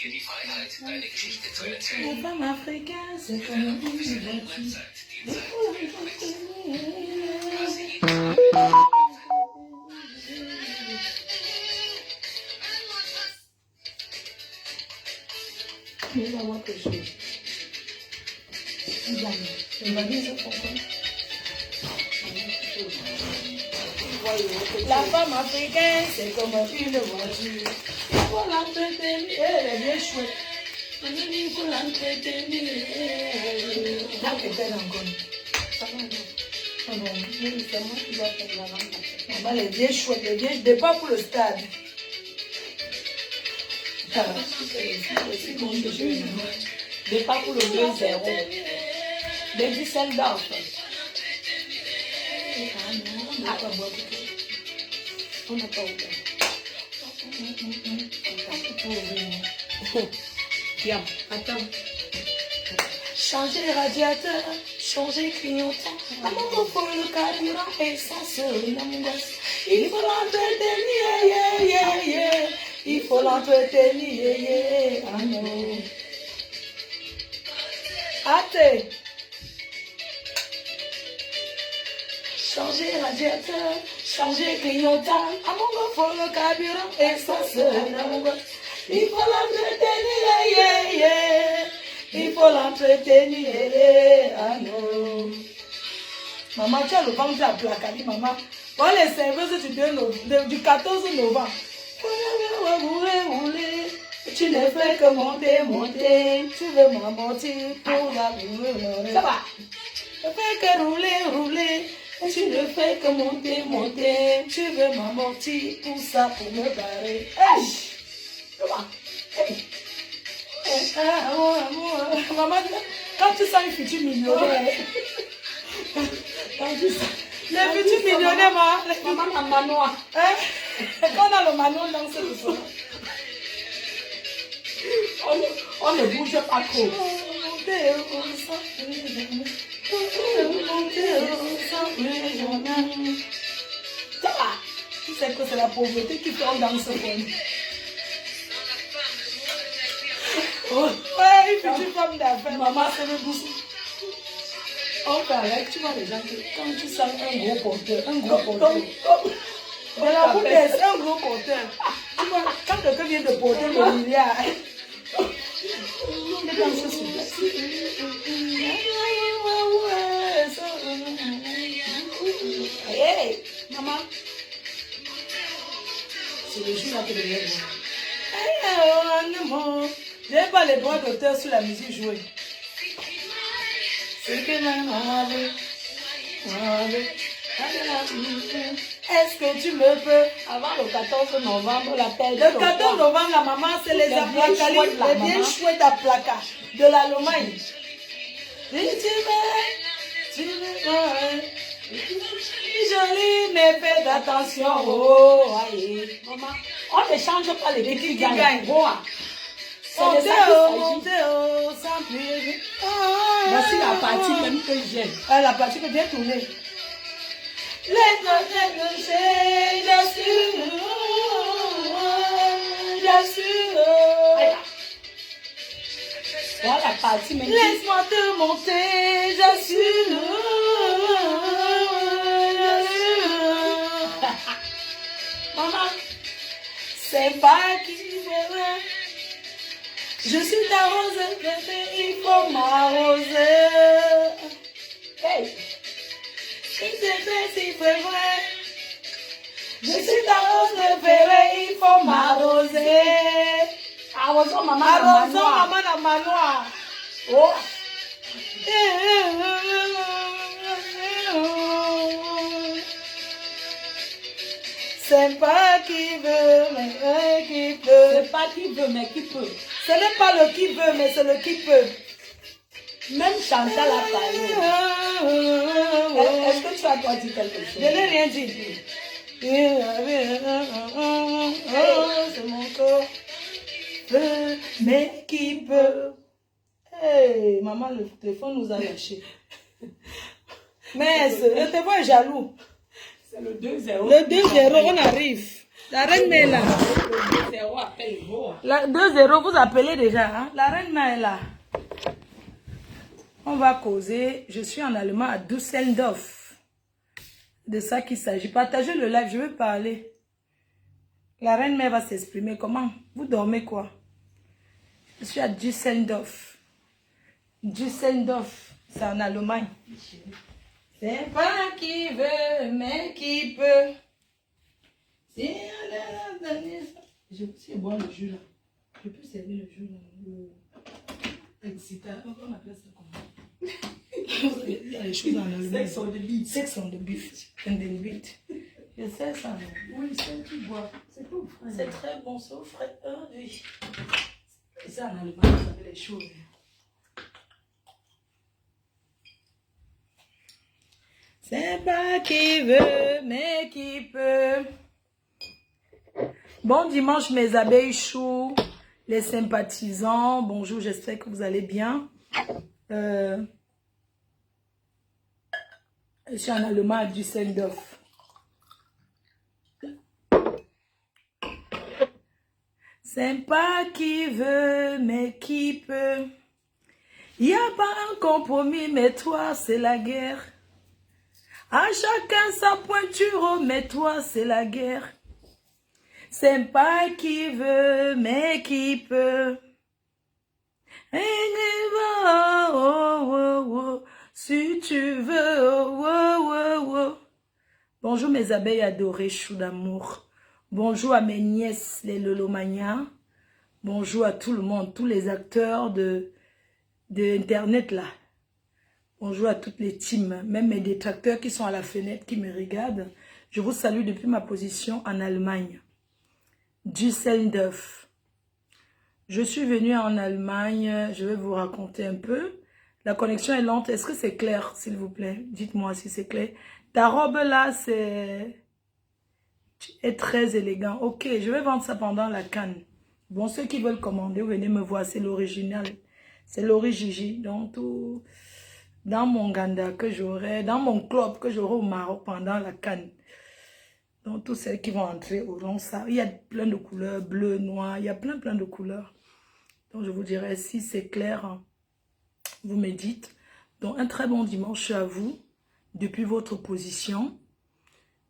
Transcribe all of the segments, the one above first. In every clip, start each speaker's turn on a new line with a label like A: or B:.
A: Les femmes africaines, c'est comme la femme africaine, c'est comme une voiture. Il faut l'entretenir, elle est bien chouette. Il faut l'entretenir. Maman, elle est bien chouette, elle est bien, je dépends pour le stade. Départ pour le 2-0. Baby sell down. On n'a pas ouvert. Bien, attends. Changer les radiateurs, changer clignotant. Maman, pour le carburant, essence, mon gosse. Il faut l'entretenir, yeah, yeah, yeah. Il faut l'entretenir, yeah, yeah. Ah non. Athée. Changer radiateur, changer clignotant. À mon gars, faut le carburant, essence, mon gosse. Il faut l'entretenir, yeah, yeah. Il faut l'entretenir, yeah. Ah non. Maman, tu as le ventre à plaquer, maman. Bon, les serveuses du 14 novembre. Tu ne fais que monter, monter. Tu veux m'amortir pour la rouler. Ça va. Tu ne fais que rouler, rouler. Tu ne fais que monter, monter. Tu veux m'amortir pour ça, pour me barrer. Hey! Ça va. Hey! Maman, quand tu sens une future millionnaire, quand tu sens les futurs millionnaires, maman, la manoir. Quand on a le manoir, on danse le son. On ne bouge pas trop. Ça va. Tu sais que c'est la pauvreté qui fait on danse pour nous. Ouais, une petite femme d'affaires. Maman, c'est le bousson. On fait avec, tu vois les gens que quand tu sens un gros porteur, de la boutesse, un gros porteur. Tu vois, quand quelqu'un vient de porter le milliard, hey, maman, c'est le jour là que je viens. Je n'ai pas les droits d'auteur sur la musique jouée. Est-ce que tu me peux, avant le 14 novembre, la paix de le 14 novembre, la maman, c'est les aplacas, les bien chouettes à placas de la Lomagne. Tu veux, jolie, mais fais attention. Oh, aïe. Maman, on ne change pas les petits qui gagnent. Montez, sans plus. Voici la partie même que j'aime. La partie que j'ai tournée. Voilà la partie même. Laisse-moi te monter, j'assure. Maman, c'est pas qui verrait. Je suis ta rose, il faut m'arroser. Hey! Si c'est vrai. Je suis ta rose préférée, il faut m'arroser. Arrosons maman la manoir. Oh! C'est pas qui veut, mais qui peut. C'est pas qui veut, mais qui peut. Ce n'est pas le qui veut, mais c'est le qui peut. Même Chantal a parlé. Est-ce que tu as toi dit quelque chose? Je n'ai rien dit. C'est mon corps. Mais qui peut? Hey, maman, le téléphone nous a lâchés. Mais le téléphone est jaloux. C'est le 2-0. Le 2-0, on arrive. La reine est là. 2-0, vous appelez déjà. Hein? La reine est là. On va causer. Je suis en Allemagne à Düsseldorf. De ça qu'il s'agit. Partagez le live, je veux parler. La reine mère va s'exprimer. Comment? Vous dormez quoi? Je suis à Düsseldorf. Düsseldorf, c'est en Allemagne. C'est pas qui veut, mais qui peut. Si on est là, je peux boire le jus là. Je peux servir le jus là. On appelle ça comment? Il y a les choses en Allemagne. Sex on the beat. Sex on the beat. And the beat. Je sais ça. Oui, c'est tu bois. C'est tout frais. C'est très bon, c'est au frais. Oui. Et ça en Allemagne, vous savez les choses. C'est pas qui veut, mais qui peut. Bon dimanche mes abeilles choux, les sympathisants. Bonjour, j'espère que vous allez bien. Je suis en Allemagne à Düsseldorf. C'est pas qui veut, mais qui peut. Il n'y a pas un compromis, mais toi, c'est la guerre. À chacun sa pointure, mais toi, c'est la guerre. C'est pas qui veut, mais qui peut. Si tu veux. Bonjour mes abeilles adorées, chou d'amour. Bonjour à mes nièces, les Lolomania. Bonjour à tout le monde, tous les acteurs de Internet là. Bonjour à toutes les teams, même mes détracteurs qui sont à la fenêtre, qui me regardent. Je vous salue depuis ma position en Allemagne. Düsseldorf. Je suis venue en Allemagne, je vais vous raconter un peu. La connexion est lente, est-ce que c'est clair, s'il vous plaît? Dites-moi si c'est clair. Ta robe là, est très élégant. Ok, je vais vendre ça pendant la canne. Bon, ceux qui veulent commander, venez me voir, c'est l'original. C'est l'origine, donc tout... Dans mon ganda que j'aurai, dans mon club que j'aurai au Maroc pendant la canne. Donc, tous celles qui vont entrer auront ça. Il y a plein de couleurs, bleu, noir, il y a plein de couleurs. Donc, je vous dirai, si c'est clair, hein, vous me dites. Donc, un très bon dimanche à vous, depuis votre position.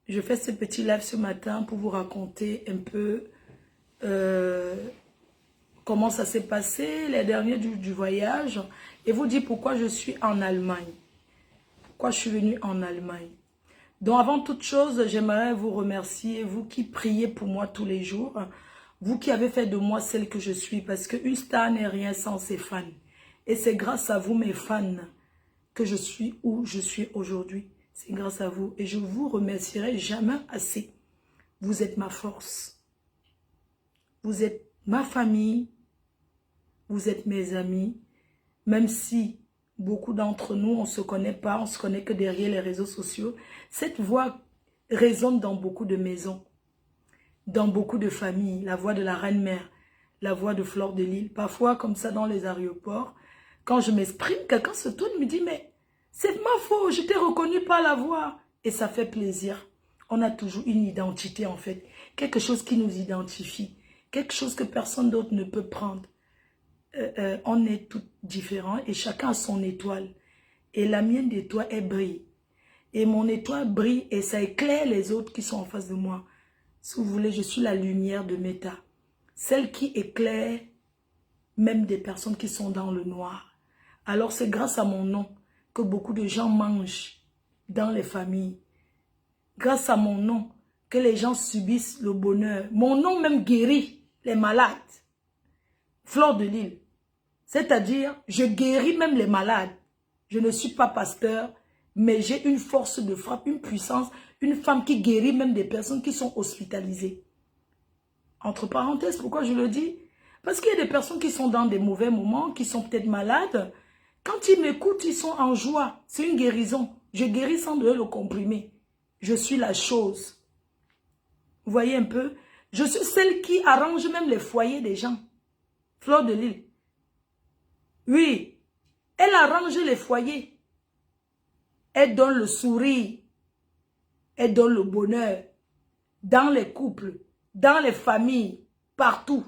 A: Je fais ce petit live ce matin pour vous raconter un peu comment ça s'est passé, les derniers du voyage, et vous dire pourquoi je suis en Allemagne. Pourquoi je suis venue en Allemagne. Donc avant toute chose, j'aimerais vous remercier, vous qui priez pour moi tous les jours, vous qui avez fait de moi celle que je suis, parce qu'une star n'est rien sans ses fans. Et c'est grâce à vous, mes fans, que je suis où je suis aujourd'hui. C'est grâce à vous. Et je vous remercierai jamais assez. Vous êtes ma force. Vous êtes ma famille. Vous êtes mes amis. Même si beaucoup d'entre nous, on ne se connaît pas, on ne se connaît que derrière les réseaux sociaux. Cette voix résonne dans beaucoup de maisons, dans beaucoup de familles. La voix de la reine-mère, la voix de Fleur de Lys. Parfois, comme ça, dans les aéroports, quand je m'exprime, quelqu'un se tourne et me dit, mais c'est ma faute, je t'ai reconnu par la voix. Et ça fait plaisir. On a toujours une identité, en fait. Quelque chose qui nous identifie. Quelque chose que personne d'autre ne peut prendre. On est tous différents et chacun a son étoile. Et la mienne d'étoile, elle brille. Et mon étoile brille et ça éclaire les autres qui sont en face de moi. Si vous voulez, je suis la lumière de Méta. Celle qui éclaire même des personnes qui sont dans le noir. Alors c'est grâce à mon nom que beaucoup de gens mangent dans les familles. Grâce à mon nom que les gens subissent le bonheur. Mon nom même guérit les malades. Fleur de Lys. C'est-à-dire, je guéris même les malades. Je ne suis pas pasteur, mais j'ai une force de frappe, une puissance, une femme qui guérit même des personnes qui sont hospitalisées. Entre parenthèses, pourquoi je le dis? Parce qu'il y a des personnes qui sont dans des mauvais moments, qui sont peut-être malades. Quand ils m'écoutent, ils sont en joie. C'est une guérison. Je guéris sans devoir le comprimer. Je suis la chose. Vous voyez un peu? Je suis celle qui arrange même les foyers des gens. Fleur de Lys. Oui, elle arrange les foyers. Elle donne le sourire. Elle donne le bonheur dans les couples, dans les familles, partout,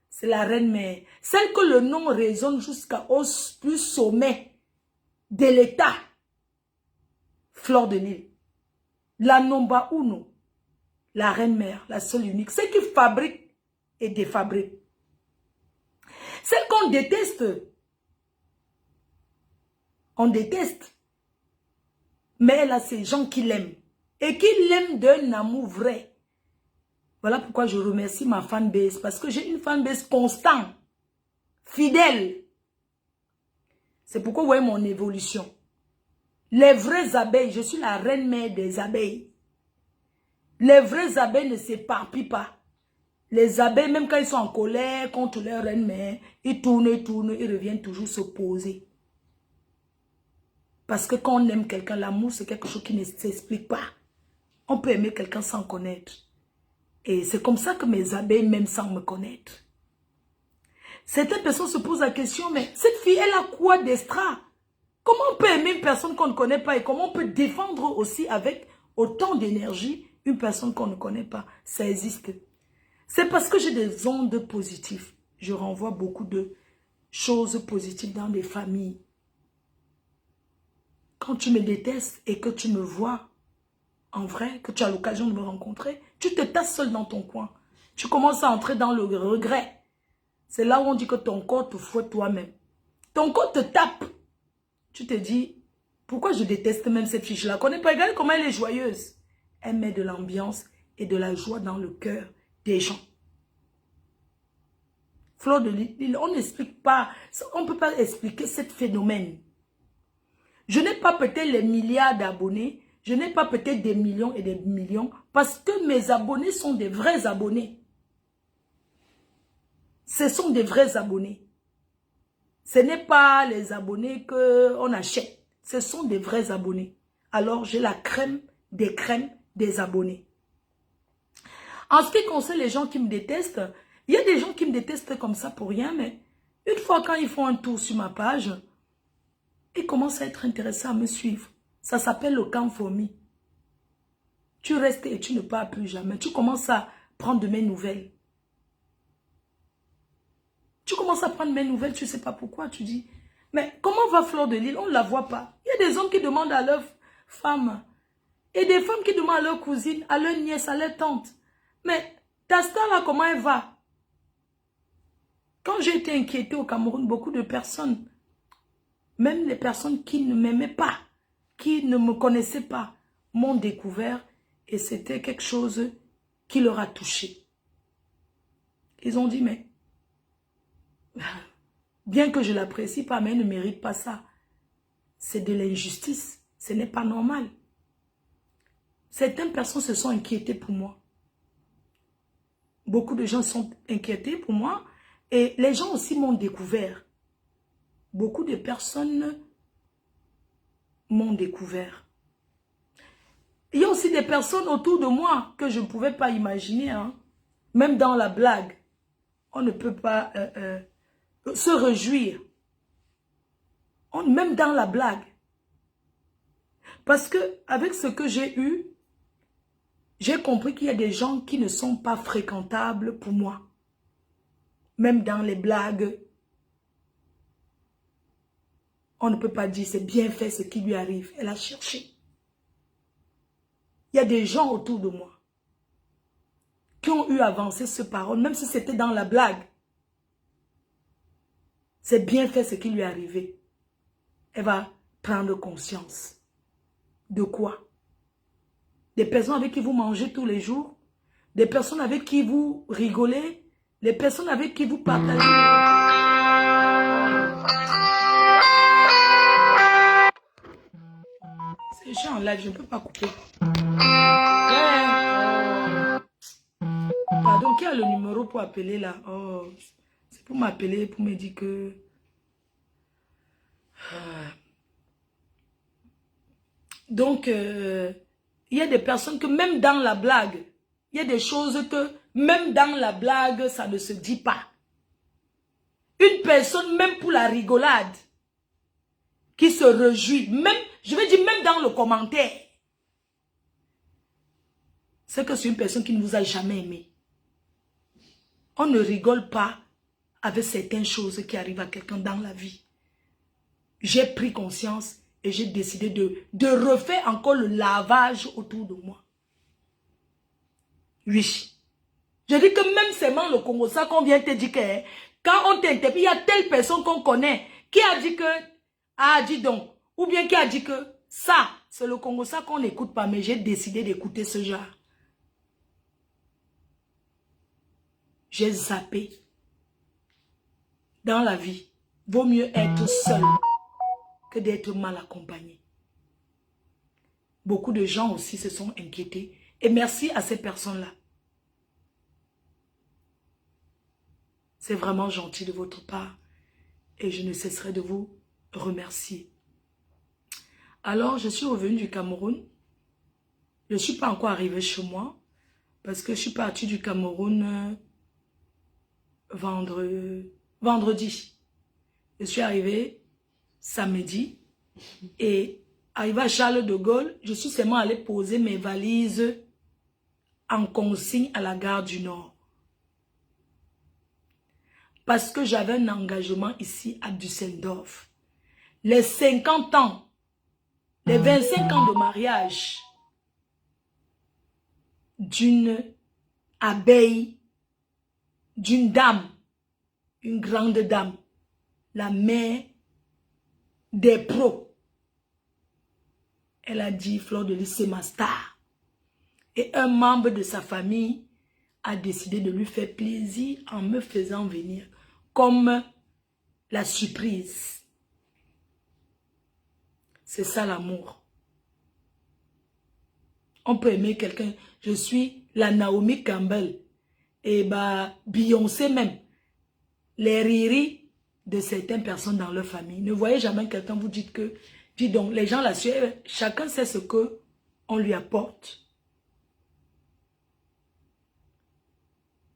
A: c'est la reine-mère. Celle que le nom résonne jusqu'au plus sommet de l'État. Fleur de Lys. La Nomba Uno. La reine-mère, la seule unique. Celle qui fabrique et défabrique. Celle qu'on déteste. On déteste. Mais elle a ces gens qui l'aiment. Et qui l'aiment d'un amour vrai. Voilà pourquoi je remercie ma fanbase. Parce que j'ai une fanbase constante. Fidèle. C'est pourquoi vous voyez mon évolution. Les vraies abeilles, je suis la reine-mère des abeilles. Les vraies abeilles ne s'éparpillent pas. Les abeilles, même quand ils sont en colère contre leur reine-mère, ils tournent, ils reviennent toujours se poser. Parce que quand on aime quelqu'un, l'amour c'est quelque chose qui ne s'explique pas. On peut aimer quelqu'un sans connaître. Et c'est comme ça que mes abeilles m'aiment sans me connaître. Certaines personnes se posent la question, mais cette fille, elle a quoi d'extra? Comment on peut aimer une personne qu'on ne connaît pas et comment on peut défendre aussi avec autant d'énergie une personne qu'on ne connaît pas? Ça existe. C'est parce que j'ai des ondes positives. Je renvoie beaucoup de choses positives dans les familles. Quand tu me détestes et que tu me vois en vrai, que tu as l'occasion de me rencontrer, tu te tasses seul dans ton coin. Tu commences à entrer dans le regret. C'est là où on dit que ton corps te fouette toi-même. Ton corps te tape. Tu te dis, pourquoi je déteste même cette fille? Je la connais pas. Regarde comment elle est joyeuse. Elle met de l'ambiance et de la joie dans le cœur des gens. Fleur de Lys, on n'explique pas, on ne peut pas expliquer ce phénomène. Je n'ai pas peut-être les milliards d'abonnés, je n'ai pas peut-être des millions et des millions, parce que mes abonnés sont des vrais abonnés. Ce sont des vrais abonnés. Ce n'est pas les abonnés qu'on achète. Ce sont des vrais abonnés. Alors, j'ai la crème des abonnés. En ce qui concerne les gens qui me détestent, il y a des gens qui me détestent comme ça pour rien, mais une fois quand ils font un tour sur ma page, ils commencent à être intéressés à me suivre. Ça s'appelle le camp fourmi. Tu restes et tu ne pars plus jamais. Tu commences à prendre de mes nouvelles. Tu commences à prendre mes nouvelles, tu ne sais pas pourquoi. Tu dis, mais comment va Fleur de Lys? On ne la voit pas. Il y a des hommes qui demandent à leurs femmes et des femmes qui demandent à leurs cousines, à leurs nièces, à leurs tantes. Mais ta star là, comment elle va? Quand j'ai été inquiétée au Cameroun, beaucoup de personnes, même les personnes qui ne m'aimaient pas, qui ne me connaissaient pas, m'ont découvert et c'était quelque chose qui leur a touché. Ils ont dit, mais bien que je l'apprécie pas, mais elle ne mérite pas ça. C'est de l'injustice. Ce n'est pas normal. Certaines personnes se sont inquiétées pour moi. Beaucoup de gens sont inquiétés pour moi. Et les gens aussi m'ont découvert. Beaucoup de personnes m'ont découvert. Il y a aussi des personnes autour de moi que je ne pouvais pas imaginer. Hein. Même dans la blague, on ne peut pas se réjouir. Même dans la blague. Parce que avec ce que j'ai eu, j'ai compris qu'il y a des gens qui ne sont pas fréquentables pour moi. Même dans les blagues, on ne peut pas dire c'est bien fait ce qui lui arrive. Elle a cherché. Il y a des gens autour de moi qui ont eu avancé ce parole, même si c'était dans la blague. C'est bien fait ce qui lui est arrivé. Elle va prendre conscience. De quoi? Des personnes avec qui vous mangez tous les jours, des personnes avec qui vous rigolez, des personnes avec qui vous partagez. C'est chiant en live, je ne peux pas couper. Pardon, qui a le numéro pour appeler là? Oh, c'est pour m'appeler, pour me dire que... Donc, il y a des personnes que même dans la blague, il y a des choses que même dans la blague, ça ne se dit pas. Une personne, même pour la rigolade, qui se réjouit, même, je vais dire même dans le commentaire, c'est que c'est une personne qui ne vous a jamais aimé. On ne rigole pas avec certaines choses qui arrivent à quelqu'un dans la vie. J'ai pris conscience et j'ai décidé de refaire encore le lavage autour de moi. Oui. Je dis que même seulement le Congo, ça qu'on vient te dire que quand on t'interpelle, il y a telle personne qu'on connaît qui a dit que, ah, dis donc, ou bien qui a dit que ça, c'est le Congo, ça qu'on n'écoute pas, mais j'ai décidé d'écouter ce genre. J'ai zappé. Dans la vie, vaut mieux être seul que d'être mal accompagné. Beaucoup de gens aussi se sont inquiétés. Et merci à ces personnes-là. C'est vraiment gentil de votre part. Et je ne cesserai de vous remercier. Alors, je suis revenue du Cameroun. Je ne suis pas encore arrivée chez moi. Parce que je suis partie du Cameroun vendredi. Je suis arrivée samedi. Et arrivée à Charles de Gaulle, je suis seulement allée poser mes valises en consigne à la gare du Nord. Parce que j'avais un engagement ici à Düsseldorf. Les 50 ans, les 25 ans de mariage d'une abeille, d'une dame, une grande dame, la mère des pros. Elle a dit, Fleur de Lys, c'est ma star. Et un membre de sa famille a décidé de lui faire plaisir en me faisant venir comme la surprise. C'est ça l'amour. On peut aimer quelqu'un. Je suis la Naomi Campbell. Et Beyoncé même. Les riris de certaines personnes dans leur famille. Ne voyez jamais quelqu'un vous dites que... Dis donc, les gens là-dessus, chacun sait ce que on lui apporte.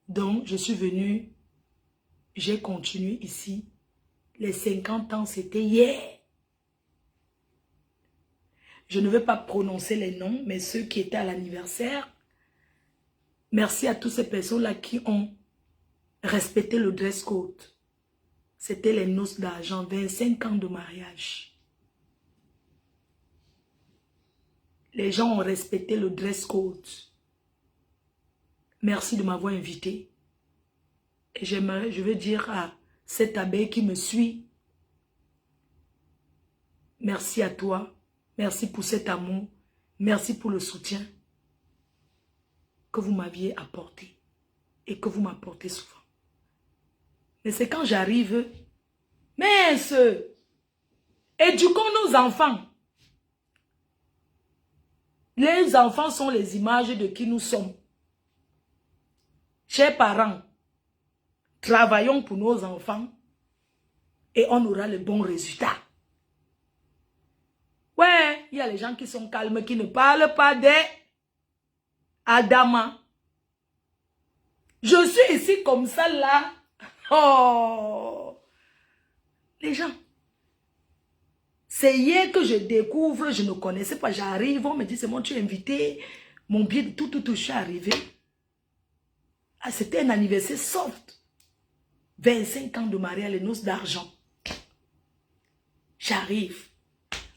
A: Donc, je suis venue, j'ai continué ici. Les 50 ans, c'était hier. Je ne vais pas prononcer les noms, mais ceux qui étaient à l'anniversaire, merci à toutes ces personnes-là qui ont respecté le dress code. C'était les noces d'argent, 25 ans de mariage. Les gens ont respecté le dress code. Merci de m'avoir invité. Et je veux dire à cette abeille qui me suit, merci à toi. Merci pour cet amour. Merci pour le soutien que vous m'aviez apporté et que vous m'apportez souvent. Mais c'est quand j'arrive, mince, éduquons nos enfants. Les enfants sont les images de qui nous sommes. Chers parents, travaillons pour nos enfants et on aura le bon résultat. Ouais, il y a les gens qui sont calmes, qui ne parlent pas des Adama. Je suis ici comme ça là. Oh, les gens. C'est hier que je découvre, je ne connaissais pas, j'arrive, on me dit c'est bon, tu es invité. Mon billet, tout, je suis arrivé. Ah, c'était un anniversaire soft. 25 ans de mariage, les noces d'argent. J'arrive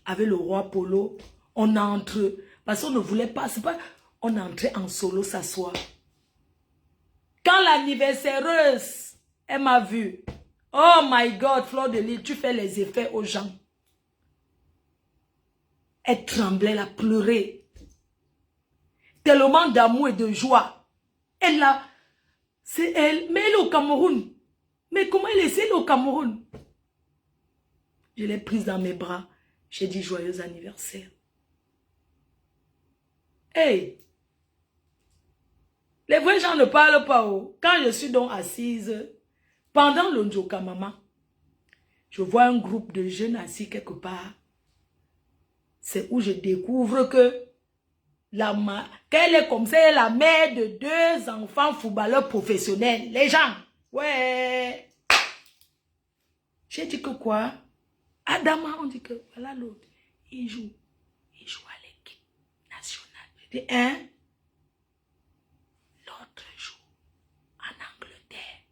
A: avec le roi Polo. On entre, parce qu'on ne voulait pas, c'est pas, on entrait en solo s'asseoir. Quand l'anniversaireuse, elle m'a vu. Oh my God, Fleur de Lys, tu fais les effets aux gens. Elle tremblait, elle a pleuré. Tellement d'amour et de joie. Elle a... C'est elle. Mais elle est au Cameroun. Mais comment elle est au Cameroun? Je l'ai prise dans mes bras. J'ai dit joyeux anniversaire. Hey! Les vrais gens ne parlent pas. Oh. Quand je suis donc assise, pendant le Njoka Mama, je vois un groupe de jeunes assis quelque part. C'est où je découvre que qu'elle est comme ça, elle est la mère de 2 enfants footballeurs professionnels. Les gens, ouais. J'ai dit que quoi? Adama, on dit que voilà l'autre. Il joue à l'équipe nationale. J'ai dit, hein? L'autre joue en Angleterre.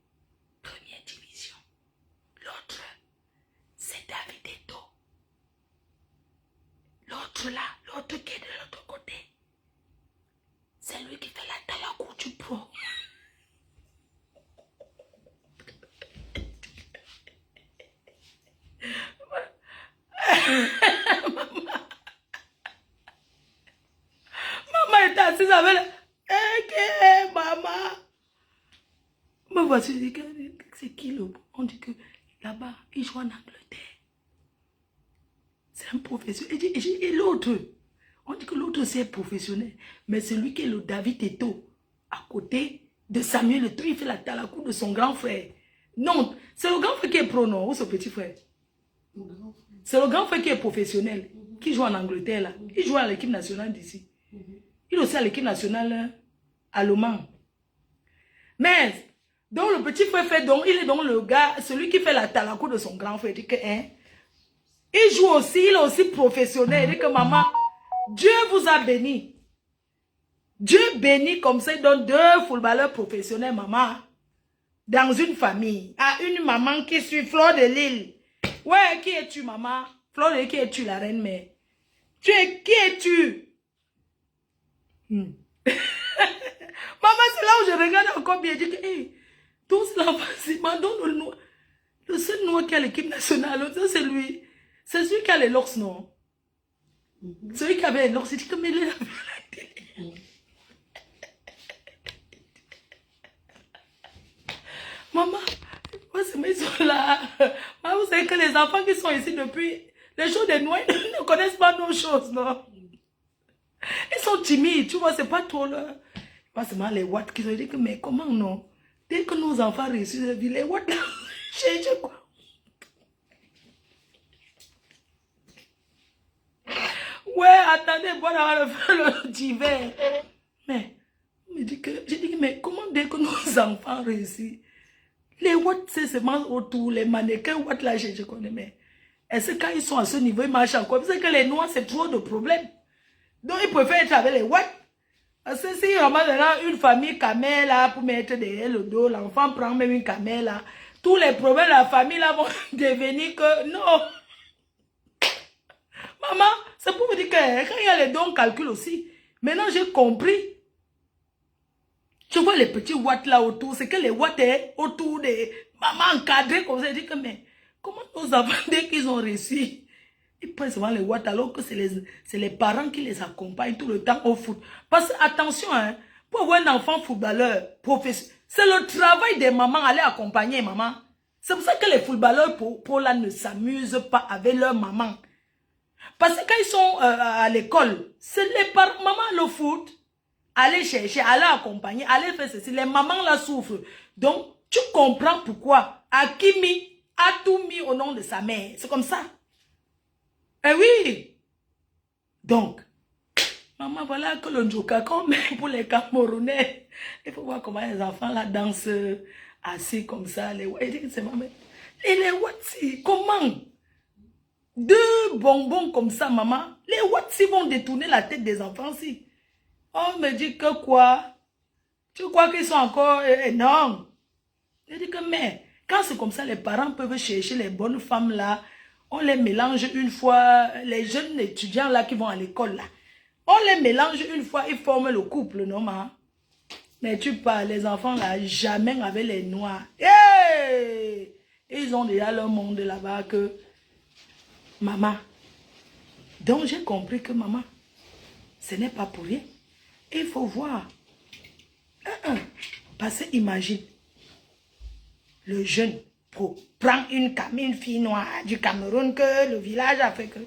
A: Maman était assise avec la... Ok, maman. Me voici, je dis que c'est qui le... On dit que là-bas, il joue en Angleterre. C'est un professionnel. Et l'autre, on dit que l'autre aussi est professionnel. Mais celui qui est le David Eto'o, à côté de Samuel Eto'o, il fait la talakou de son grand frère. Non, c'est le grand frère qui est pro, non, ou son petit frère? C'est le grand frère qui est professionnel, qui joue en Angleterre, là. Il joue à l'équipe nationale d'ici. Il est aussi à l'équipe nationale allemande. Mais, donc le petit frère fait donc, il est donc le gars, celui qui fait la talakou de son grand frère. Il dit que, hein, il joue aussi, il est aussi professionnel. Il dit que maman, Dieu vous a béni. Dieu bénit comme ça, il donne 2 footballeurs professionnels, maman. Dans une famille. À une maman qui suit Fleur de Lille. Ouais, qui es-tu, maman? Fleur de Lille, qui es-tu, la reine mère? Qui es-tu? Maman, c'est là où je regarde encore bien. Je dis que, hey, tous l'enfant, donne le noir. Le seul noir qui a l'équipe nationale, c'est lui. C'est celui qui a les locks, non? Celui qui avait les locks, il dit que, mais il est là. Maman, ils sont là. Maman, vous savez que les enfants qui sont ici depuis les jours des noirs ne connaissent pas nos choses, non? Ils sont timides, tu vois, c'est pas trop là. Pas seulement les watts qui ont dit que, mais comment non? Dès que nos enfants réussissent, les watts là, j'ai quoi? Ouais, attendez, voilà, le divers. Mais, j'ai dit que, mais comment dès que nos enfants réussissent? Les watts, c'est seulement autour, les mannequins watts là, je connais, mais est-ce que quand ils sont à ce niveau, ils marchent encore? Parce que les noirs, c'est trop de problèmes. Donc, ils préfèrent être avec les watts. Parce que si on a une famille camel là, pour mettre derrière le dos, l'enfant prend même une camel là, tous les problèmes de la famille là vont devenir que non. Maman, c'est pour vous dire que quand il y a les dons, on calcule aussi. Maintenant, j'ai compris. Je vois les petits watts là autour, c'est que les watts est autour des mamans encadrées comme ça. Je dis que, mais comment nos enfants, dès qu'ils ont réussi, ils prennent souvent les watts alors que c'est les parents qui les accompagnent tout le temps au foot. Parce que, attention, hein, pour avoir un enfant footballeur, professionnel, c'est le travail des mamans, aller accompagner maman. C'est pour ça que les footballeurs pour là ne s'amusent pas avec leur maman. Parce que quand ils sont à l'école, c'est les parents, maman le foot. Aller chercher, aller accompagner, aller faire ceci. Les mamans là souffrent. Donc, tu comprends pourquoi Hakimi a tout mis au nom de sa mère. C'est comme ça. Eh oui. Donc, maman, voilà que le Njoka, comme pour les Camerounais, il faut voir comment les enfants là dansent assis comme ça. Et les Watsi, comment? 2 bonbons comme ça, maman. Les Watsi vont détourner la tête des enfants si. On me dit que quoi? Tu crois qu'ils sont encore énormes? Je dis que mais, quand c'est comme ça, les parents peuvent chercher les bonnes femmes là. On les mélange une fois, les jeunes étudiants là qui vont à l'école là. On les mélange une fois, ils forment le couple, non, maman? Mais tu parles, les enfants là, jamais avec les noirs. Hey! Ils ont déjà leur monde là-bas que... Maman. Donc j'ai compris que maman, ce n'est pas pour rien. Il faut voir. Parce que imagine, le jeune prend une fille noire du Cameroun que le village a fait que...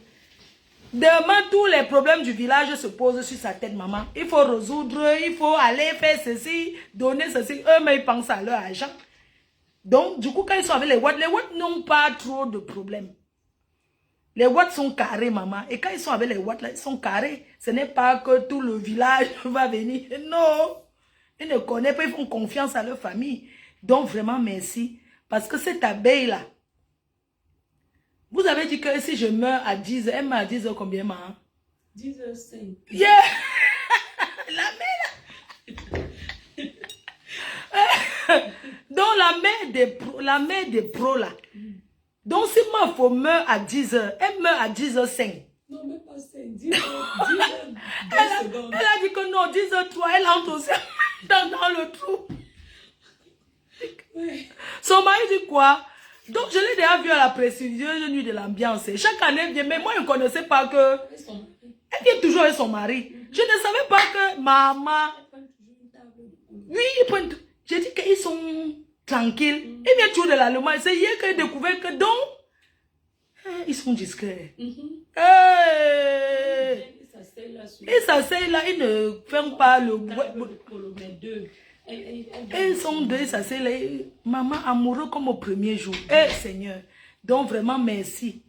A: Demain, tous les problèmes du village se posent sur sa tête, maman. Il faut résoudre, il faut aller faire ceci, donner ceci. Eux-mêmes, ils pensent à leur argent. Donc, du coup, quand ils sont avec les watts n'ont pas trop de problèmes. Les watts sont carrés, maman. Et quand ils sont avec les watts, là, ils sont carrés. Ce n'est pas que tout le village va venir. Non. Ils ne connaissent pas, ils font confiance à leur famille. Donc, vraiment, merci. Parce que cette abeille-là, vous avez dit que si je meurs à 10 heures, elle meurt à 10 heures combien, maman?
B: 10h05.
A: Yeah! La mère, donc, la mère des pros, là. Donc, si ma femme meurt à 10 heures, elle meurt à 10h05.
B: Non, même pas 5. 10h, 10h, 2 secondes.
A: Elle a dit que non, 10h03, elle entre aussi dans le trou.
B: Ouais.
A: Son mari dit quoi? Donc, je l'ai déjà vu à la prestigieuse nuit de l'ambiance. Chaque année, elle vient, mais moi, je ne connaissais pas que... Elle vient toujours avec son mari. Je ne savais pas que maman... Oui, ils prennent... J'ai dit qu'ils sont tranquilles. Ils viennent toujours de l'Allemagne. C'est hier que j'ai découvert que donc... Ils sont discrets. Ils s'asseyent là, ils ne ferment pas le... Ils sont deux, ils s'asseyent là. Maman amoureux comme au premier jour. Eh Seigneur. Donc vraiment merci.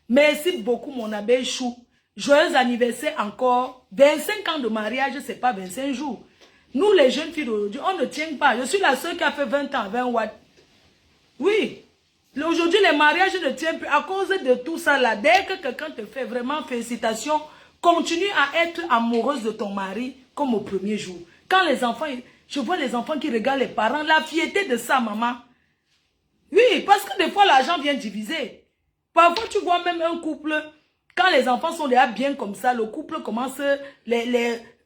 A: Merci beaucoup mon abbé Chou. Joyeux anniversaire encore. 25 ans de mariage, c'est pas 25 jours. Nous les jeunes filles d'aujourd'hui, on ne tient pas. Je suis la seule qui a fait 20 ans, 20 watts. Oui. Aujourd'hui, les mariages ne tiennent plus à cause de tout ça là. Dès que quelqu'un te fait vraiment félicitations, continue à être amoureuse de ton mari comme au premier jour. Quand les enfants, je vois les enfants qui regardent les parents, la fierté de ça, maman. Oui, parce que des fois, l'argent vient diviser. Parfois, tu vois même un couple, quand les enfants sont déjà bien comme ça, le couple commence,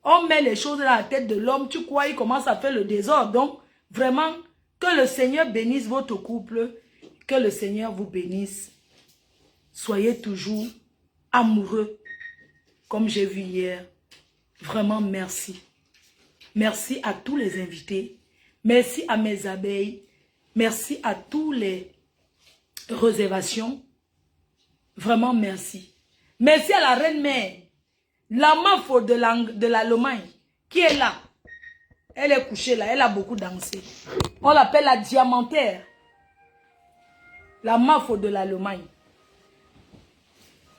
A: on met les choses dans la tête de l'homme, tu crois, il commence à faire le désordre. Donc, vraiment, que le Seigneur bénisse votre couple, que le Seigneur vous bénisse. Soyez toujours amoureux, comme j'ai vu hier. Vraiment, merci. Merci à tous les invités. Merci à mes abeilles. Merci à tous les réservations. Vraiment, merci. Merci à la reine-mère, la mafo de l'Allemagne, qui est là. Elle est couchée là, elle a beaucoup dansé. On l'appelle la diamantaire. La mafo de l'Allemagne.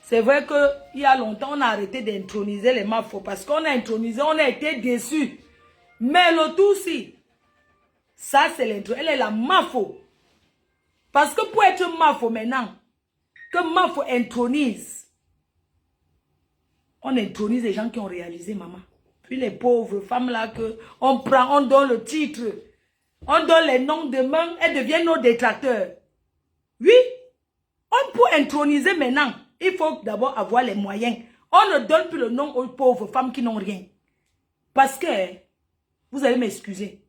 A: C'est vrai qu'il y a longtemps, on a arrêté d'introniser les mafos parce qu'on a intronisé, on a été déçus. Mais le tout aussi, ça c'est l'intro. Elle est la mafo. Parce que pour être mafo maintenant, que mafo intronise, on intronise les gens qui ont réalisé, maman. Puis les pauvres femmes là, que on prend, on donne le titre, on donne les noms demain, elles deviennent nos détracteurs. Oui, on peut introniser maintenant. Il faut d'abord avoir les moyens. On ne donne plus le nom aux pauvres femmes qui n'ont rien. Parce que, vous allez m'excuser,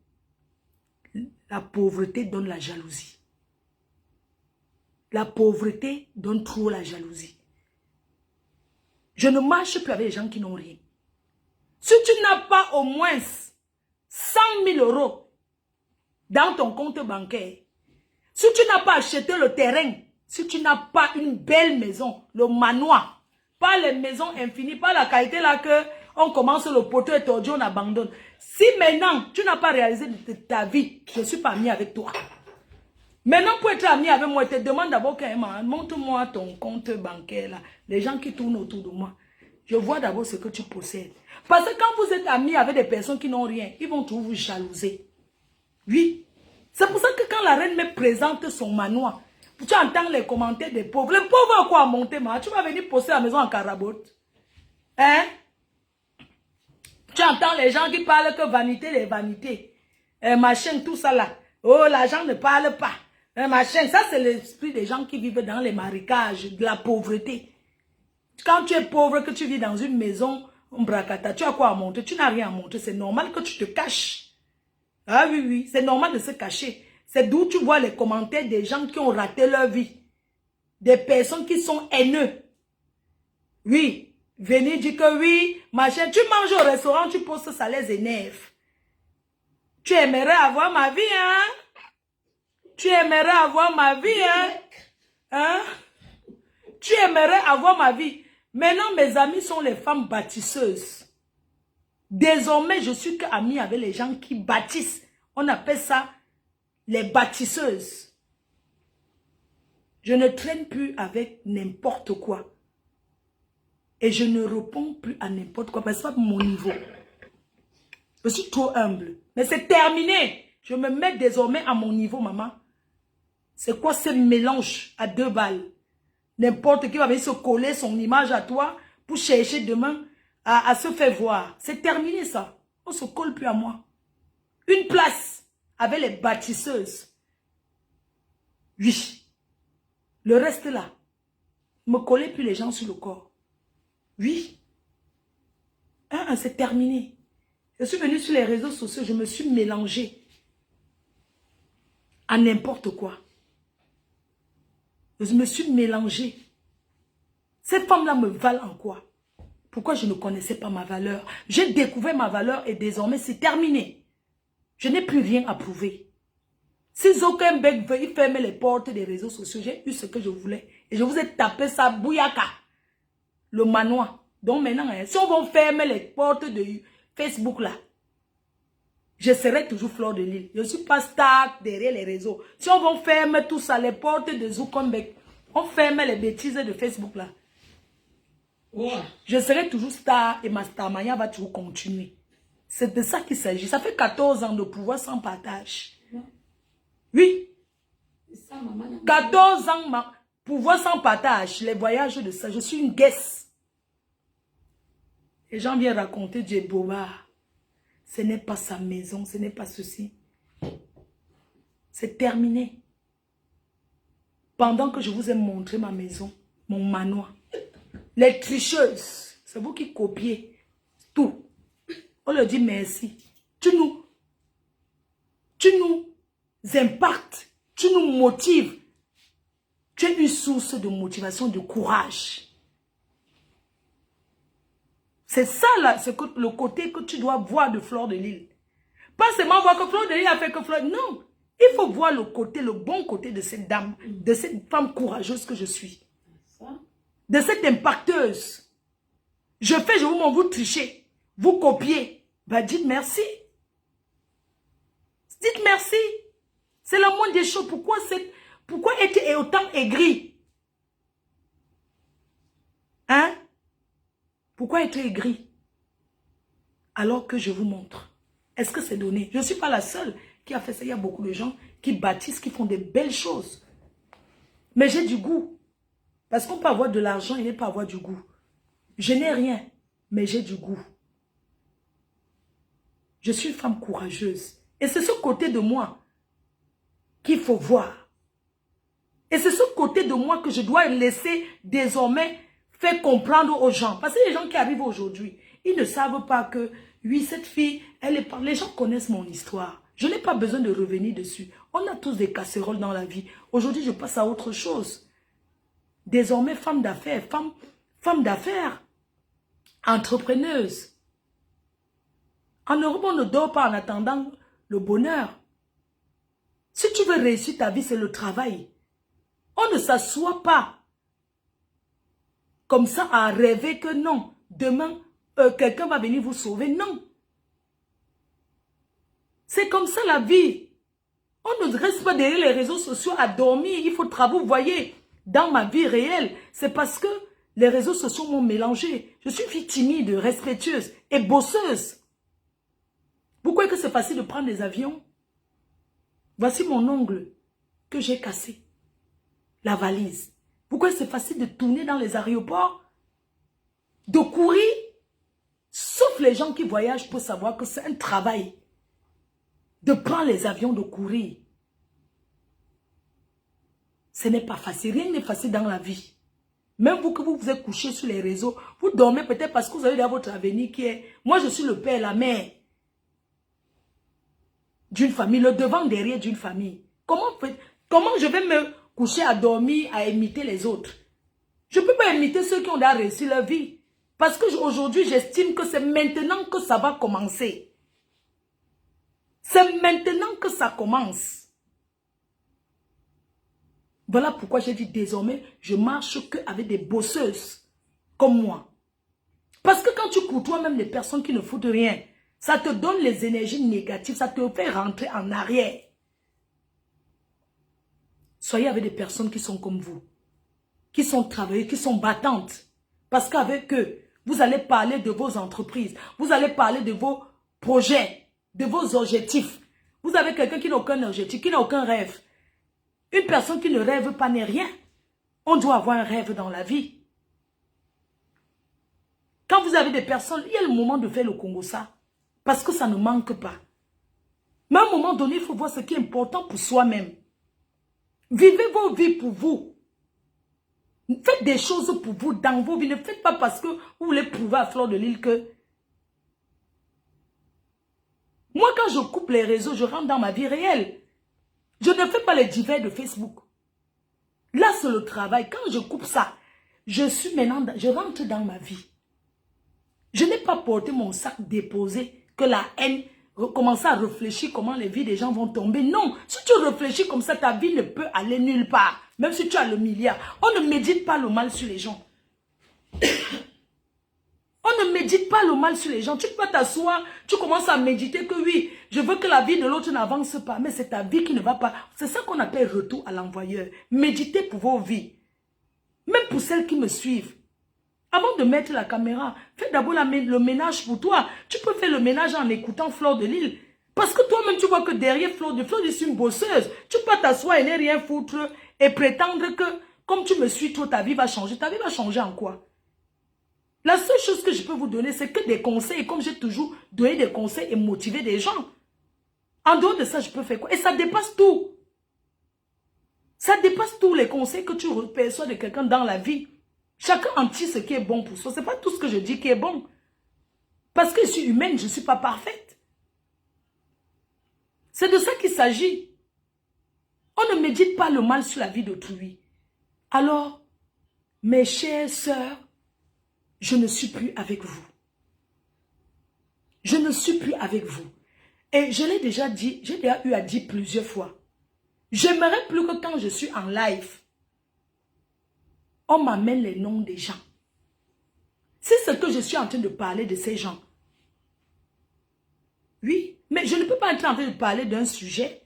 A: la pauvreté donne la jalousie. La pauvreté donne trop la jalousie. Je ne marche plus avec les gens qui n'ont rien. Si tu n'as pas au moins 100 000 € dans ton compte bancaire, si tu n'as pas acheté le terrain, si tu n'as pas une belle maison, le manoir, pas les maisons infinies, pas la qualité là que on commence le poteau et tordu, on abandonne. Si maintenant tu n'as pas réalisé de ta vie, je ne suis pas ami avec toi. Maintenant pour être ami avec moi, je te demande d'abord montre-moi ton compte bancaire là, les gens qui tournent autour de moi. Je vois d'abord ce que tu possèdes. Parce que quand vous êtes amis avec des personnes qui n'ont rien, ils vont toujours vous jalouser. Oui. C'est pour ça que quand la reine me présente son manoir, tu entends les commentaires des pauvres. Les pauvres ont quoi à monter, ma? Tu vas venir poser la maison en carabote. Hein? Tu entends les gens qui parlent que vanité, les vanités. Machin, tout ça là. Oh, l'argent ne parle pas. Machin, ça c'est l'esprit des gens qui vivent dans les marécages, de la pauvreté. Quand tu es pauvre, que tu vis dans une maison, un bracata, tu as quoi à monter? Tu n'as rien à monter. C'est normal que tu te caches. Ah oui, oui, c'est normal de se cacher. C'est d'où tu vois les commentaires des gens qui ont raté leur vie. Des personnes qui sont haineux. Oui, venez dire que oui, machin, tu manges au restaurant, tu poses ça les énerve. Tu aimerais avoir ma vie, hein? Tu aimerais avoir ma vie, hein? Hein? Tu aimerais avoir ma vie. Maintenant, mes amis sont les femmes bâtisseuses. Désormais, je suis qu'amie avec les gens qui bâtissent. On appelle ça les bâtisseuses. Je ne traîne plus avec n'importe quoi. Et je ne réponds plus à n'importe quoi. Parce que c'est pas mon niveau. Je suis trop humble. Mais c'est terminé. Je me mets désormais à mon niveau, maman. C'est quoi ce mélange à 2 balles? N'importe qui va venir se coller son image à toi pour chercher demain à se faire voir. C'est terminé ça. On ne se colle plus à moi. Une place avec les bâtisseuses. Oui. Le reste là. Ne me collez plus les gens sur le corps. Oui. C'est terminé. Je suis venue sur les réseaux sociaux. Je me suis mélangée à n'importe quoi. Je me suis mélangée. Ces femmes-là me valent en quoi? Pourquoi je ne connaissais pas ma valeur? J'ai découvert ma valeur et désormais c'est terminé. Je n'ai plus rien à prouver. Si aucun bec veut fermer les portes des réseaux sociaux, j'ai eu ce que je voulais. Et je vous ai tapé ça, bouyaka. Le manoir. Donc maintenant, si on va fermer les portes de Facebook là, je serai toujours Fleur de Lille. Je ne suis pas star derrière les réseaux. Si on va fermer tout ça, les portes de Zuckerberg, on ferme les bêtises de Facebook là.
B: Ouais.
A: Je serai toujours star et ma starmania va toujours continuer. C'est de ça qu'il s'agit. Ça fait 14 ans de pouvoir sans partage. Oui.
B: Ça, maman,
A: 14 ans, pouvoir sans partage. Les voyages de ça. Je suis une guest. Les gens viennent raconter Dieu Boba. Ce n'est pas sa maison. Ce n'est pas ceci. C'est terminé. Pendant que je vous ai montré ma maison, mon manoir. Les tricheuses, c'est vous qui copiez tout. On leur dit merci. Tu nous impactes, tu nous motives. Tu es une source de motivation, de courage. C'est ça là, c'est le côté que tu dois voir de Fleur de Lille. Pas seulement voir que Fleur de Lille a fait que Fleur. Non, il faut voir le côté, le bon côté de cette dame, de cette femme courageuse que je suis. De cette impacteuse. Je fais, je vous trichez. Vous copiez. Bah dites merci. Dites merci. C'est le monde des choses. Pourquoi être autant aigri? Hein? Pourquoi être aigri? Alors que je vous montre. Est-ce que c'est donné? Je ne suis pas la seule qui a fait ça. Il y a beaucoup de gens qui bâtissent, qui font des belles choses. Mais j'ai du goût. Parce qu'on peut avoir de l'argent et ne pas avoir du goût. Je n'ai rien, mais j'ai du goût. Je suis une femme courageuse. Et c'est ce côté de moi qu'il faut voir. Et c'est ce côté de moi que je dois laisser désormais faire comprendre aux gens. Parce que les gens qui arrivent aujourd'hui, ils ne savent pas que, oui, cette fille, elle est... Les gens connaissent mon histoire. Je n'ai pas besoin de revenir dessus. On a tous des casseroles dans la vie. Aujourd'hui, je passe à autre chose. Désormais, femme d'affaires, femme d'affaires, entrepreneuse. En Europe, on ne dort pas en attendant le bonheur. Si tu veux réussir ta vie, c'est le travail. On ne s'assoit pas comme ça à rêver que non, demain, quelqu'un va venir vous sauver. Non. C'est comme ça la vie. On ne reste pas derrière les réseaux sociaux à dormir. Il faut travailler. Vous voyez, dans ma vie réelle, c'est parce que les réseaux sociaux m'ont mélangé. Je suis fille timide, respectueuse et bosseuse. Vous croyez que c'est facile de prendre des avions? Voici mon ongle que j'ai cassé. La valise. Vous croyez que c'est facile de tourner dans les aéroports? De courir? Sauf les gens qui voyagent pour savoir que c'est un travail. De prendre les avions, de courir. Ce n'est pas facile. Rien n'est facile dans la vie. Même vous que vous vous êtes couché sur les réseaux, vous dormez peut-être parce que vous avez dans votre avenir qui est... Moi, je suis le père et la mère d'une famille, le devant derrière d'une famille. Comment je vais me coucher à dormir, à imiter les autres? Je ne peux pas imiter ceux qui ont déjà réussi leur vie. Parce qu'aujourd'hui, j'estime que c'est maintenant que ça va commencer. C'est maintenant que ça commence. Voilà pourquoi j'ai dit désormais, je marche qu'avec des bosseuses comme moi. Parce que quand tu côtoies même les personnes qui ne foutent rien, ça te donne les énergies négatives, ça te fait rentrer en arrière. Soyez avec des personnes qui sont comme vous, qui sont travailleuses, qui sont battantes. Parce qu'avec eux, vous allez parler de vos entreprises, vous allez parler de vos projets, de vos objectifs. Vous avez quelqu'un qui n'a aucun objectif, qui n'a aucun rêve. Une personne qui ne rêve pas n'est rien. On doit avoir un rêve dans la vie. Quand vous avez des personnes, il y a le moment de faire le Congo ça. Parce que ça ne manque pas. Mais à un moment donné, il faut voir ce qui est important pour soi-même. Vivez vos vies pour vous. Faites des choses pour vous dans vos vies. Ne faites pas parce que vous voulez prouver à Fleur de Lille que... Moi, quand je coupe les réseaux, je rentre dans ma vie réelle. Je ne fais pas les divers de Facebook. Là, c'est le travail. Quand je coupe ça, je suis maintenant, je rentre dans ma vie. Je n'ai pas porté mon sac déposé, que la haine, commencer à réfléchir comment les vies des gens vont tomber. Non, si tu réfléchis comme ça, ta vie ne peut aller nulle part. Même si tu as le milliard. On ne médite pas le mal sur les gens. On ne médite pas le mal sur les gens. Tu peux t'asseoir, tu commences à méditer que oui, je veux que la vie de l'autre n'avance pas, mais c'est ta vie qui ne va pas. C'est ça qu'on appelle retour à l'envoyeur. Méditez pour vos vies. Même pour celles qui me suivent. Avant de mettre la caméra, fais d'abord le ménage pour toi. Tu peux faire le ménage en écoutant Fleur de Lys. Parce que toi-même, tu vois que derrière Fleur de Lys, c'est une bosseuse. Tu peux t'asseoir et ne rien foutre et prétendre que, comme tu me suis trop, ta vie va changer. Ta vie va changer en quoi? La seule chose que je peux vous donner, c'est que des conseils. Comme j'ai toujours donné des conseils et motivé des gens. En dehors de ça, je peux faire quoi? Et ça dépasse tout. Ça dépasse tous les conseils que tu reçois de quelqu'un dans la vie. Chacun en tire ce qui est bon pour soi. Ce n'est pas tout ce que je dis qui est bon. Parce que je suis humaine, je ne suis pas parfaite. C'est de ça qu'il s'agit. On ne médite pas le mal sur la vie d'autrui. Alors, mes chères sœurs, je ne suis plus avec vous. Je ne suis plus avec vous. Et je l'ai déjà dit, j'ai déjà eu à dire plusieurs fois. J'aimerais plus que quand je suis en live, on m'amène les noms des gens. C'est ce que je suis en train de parler de ces gens. Oui, mais je ne peux pas être en train de parler d'un sujet.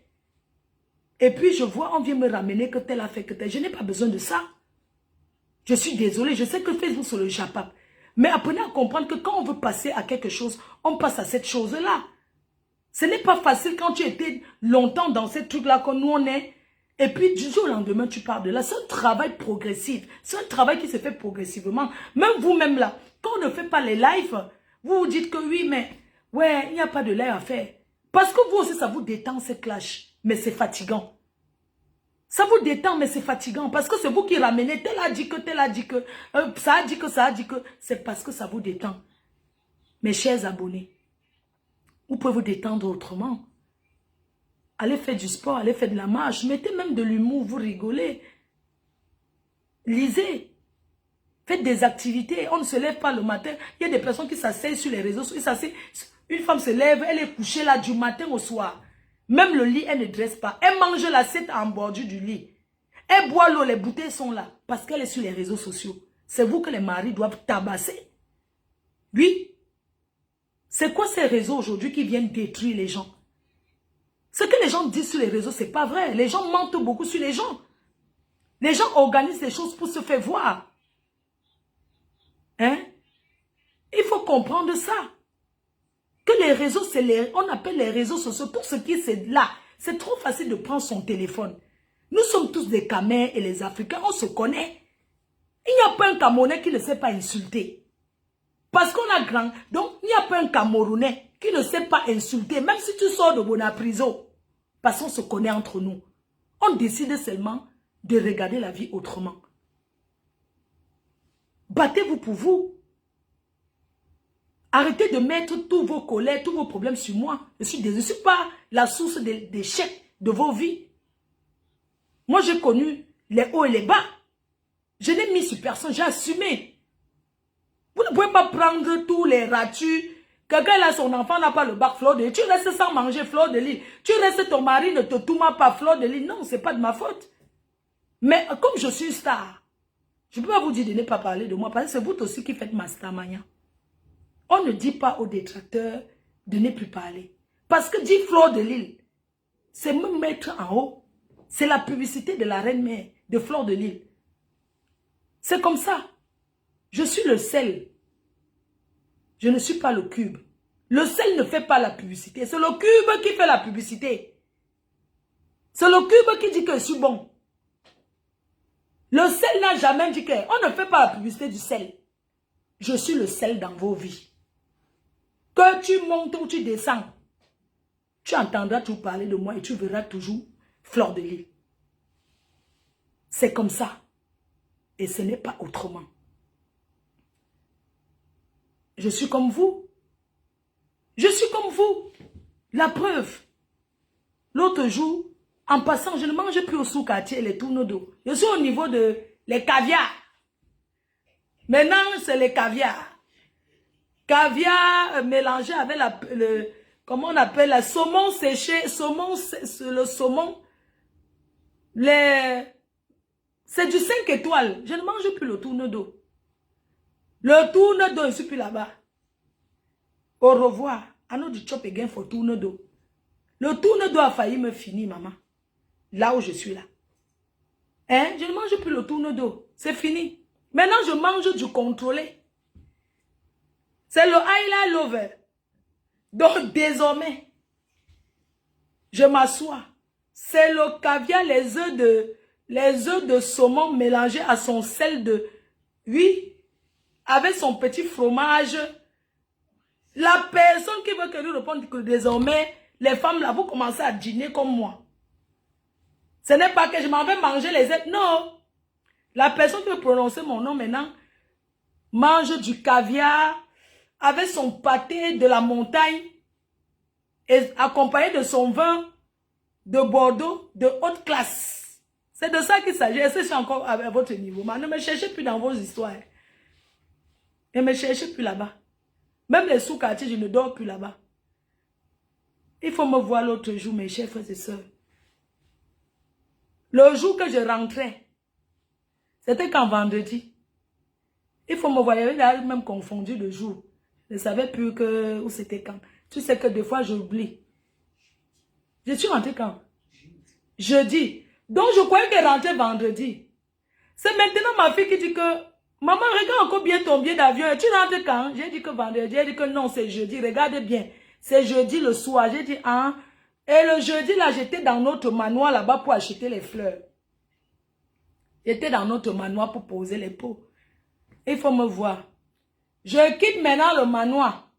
A: Et puis je vois, on vient me ramener que tel a fait que tel. Je n'ai pas besoin de ça. Je suis désolée, je sais que Facebook c'est le Japap. Mais apprenez à comprendre que quand on veut passer à quelque chose, on passe à cette chose-là. Ce n'est pas facile quand tu étais longtemps dans ces trucs-là que nous on est. Et puis du jour au lendemain, tu pars de là. C'est un travail progressif. C'est un travail qui se fait progressivement. Même vous-même là, quand on ne fait pas les lives, vous vous dites que oui, mais ouais, il n'y a pas de live à faire. Parce que vous aussi, ça vous détend ces clashs. Mais c'est fatigant. Ça vous détend, mais c'est fatigant. Parce que c'est vous qui ramenez. Tel a dit que, tel a dit que, ça a dit que, ça a dit que. C'est parce que ça vous détend. Mes chers abonnés, vous pouvez vous détendre autrement. Allez faire du sport, allez faire de la marche. Mettez même de l'humour, vous rigolez. Lisez. Faites des activités. On ne se lève pas le matin. Il y a des personnes qui s'asseyent sur les réseaux. Une femme se lève, elle est couchée là du matin au soir. Même le lit, elle ne dresse pas. Elle mange l'assiette en bordure du lit. Elle boit l'eau, les bouteilles sont là. Parce qu'elle est sur les réseaux sociaux. C'est vous que les maris doivent tabasser. Oui. C'est quoi ces réseaux aujourd'hui qui viennent détruire les gens? Ce que les gens disent sur les réseaux, c'est pas vrai. Les gens mentent beaucoup sur les gens. Les gens organisent des choses pour se faire voir. Hein? Il faut comprendre ça. Que les réseaux, on appelle les réseaux sociaux, tout ce qui c'est là. C'est trop facile de prendre son téléphone. Nous sommes tous des Camers et les Africains, on se connaît. Il n'y a pas un Camerounais qui ne sait pas insulter. Parce qu'on a grand. Donc, il n'y a pas un Camerounais qui ne sait pas insulter, même si tu sors de bonne prison. Parce qu'on se connaît entre nous. On décide seulement de regarder la vie autrement. Battez-vous pour vous. Arrêtez de mettre tous vos colères, tous vos problèmes sur moi. Je ne suis pas la source d'échec de vos vies. Moi, j'ai connu les hauts et les bas. Je n'ai mis sur personne, j'ai assumé. Vous ne pouvez pas prendre tous les ratus. Quelqu'un là, son enfant n'a pas le bac Fleur de Lys. Tu restes sans manger Fleur de Lys. Tu restes, ton mari ne te tourmente pas Fleur de Lys. Non, ce n'est pas de ma faute. Mais comme je suis star, je ne peux pas vous dire de ne pas parler de moi parce que c'est vous aussi qui faites ma starmania. On ne dit pas aux détracteurs de ne plus parler. Parce que dire Fleur de Lys, c'est me mettre en haut. C'est la publicité de la reine mère, de Fleur de Lys. C'est comme ça. Je suis le sel. Je ne suis pas le cube. Le sel ne fait pas la publicité. C'est le cube qui fait la publicité. C'est le cube qui dit que je suis bon. Le sel n'a jamais dit qu'on ne fait pas la publicité du sel. Je suis le sel dans vos vies. Que tu montes ou tu descends, tu entendras tout parler de moi et tu verras toujours Fleur de Lys. C'est comme ça. Et ce n'est pas autrement. Je suis comme vous. Je suis comme vous. La preuve. L'autre jour, En passant, je ne mange plus au sous-quartier les tourneaux d'eau. Je suis au niveau de les caviars. Maintenant, c'est les caviars. Caviar mélangé avec comment on appelle la saumon séché, le saumon. C'est du 5 étoiles. Je ne mange plus le tourneau d'eau. Le tourneau d'eau, je ne suis plus là-bas. Au revoir. I know the chop again for tourneau d'eau. Le tourneau d'eau a failli me finir, maman. Là où je suis là. Hein? Je ne mange plus le tourneau d'eau. C'est fini. Maintenant, je mange du contrôlé. C'est le highlight lover. Donc, désormais, je m'assois. C'est le caviar, les œufs de saumon mélangés à son sel de... Oui, avec son petit fromage. La personne qui veut que nous réponde que désormais, les femmes là, vous commencez à dîner comme moi. Ce n'est pas que je m'en vais manger les œufs. Non. La personne qui veut prononcer mon nom maintenant mange du caviar avec son pâté de la montagne et accompagné de son vin de Bordeaux de haute classe. C'est de ça qu'il s'agit. Est-ce que je suis encore à votre niveau? Ne me cherchez plus dans vos histoires. Ne me cherchez plus là-bas. Même les sous-quartiers, je ne dors plus là-bas. Il faut me voir l'autre jour, mes chers frères et sœurs. Le jour que je rentrais, c'était quand vendredi. Il faut me voir, il y avait même confondu le jour. Je ne savais plus où c'était quand. Tu sais que des fois, j'oublie. Je suis rentrée quand? Jeudi. Donc, je croyais qu'elle rentrait vendredi. C'est maintenant ma fille qui dit que, maman, regarde encore bien ton billet d'avion. Tu rentres quand? J'ai dit que vendredi. Elle dit que non, c'est jeudi. Regarde bien. C'est jeudi le soir. J'ai dit, ah. Et le jeudi, là, j'étais dans notre manoir là-bas pour acheter les fleurs. J'étais dans notre manoir pour poser les pots. Il faut me voir. Je quitte maintenant le manoir.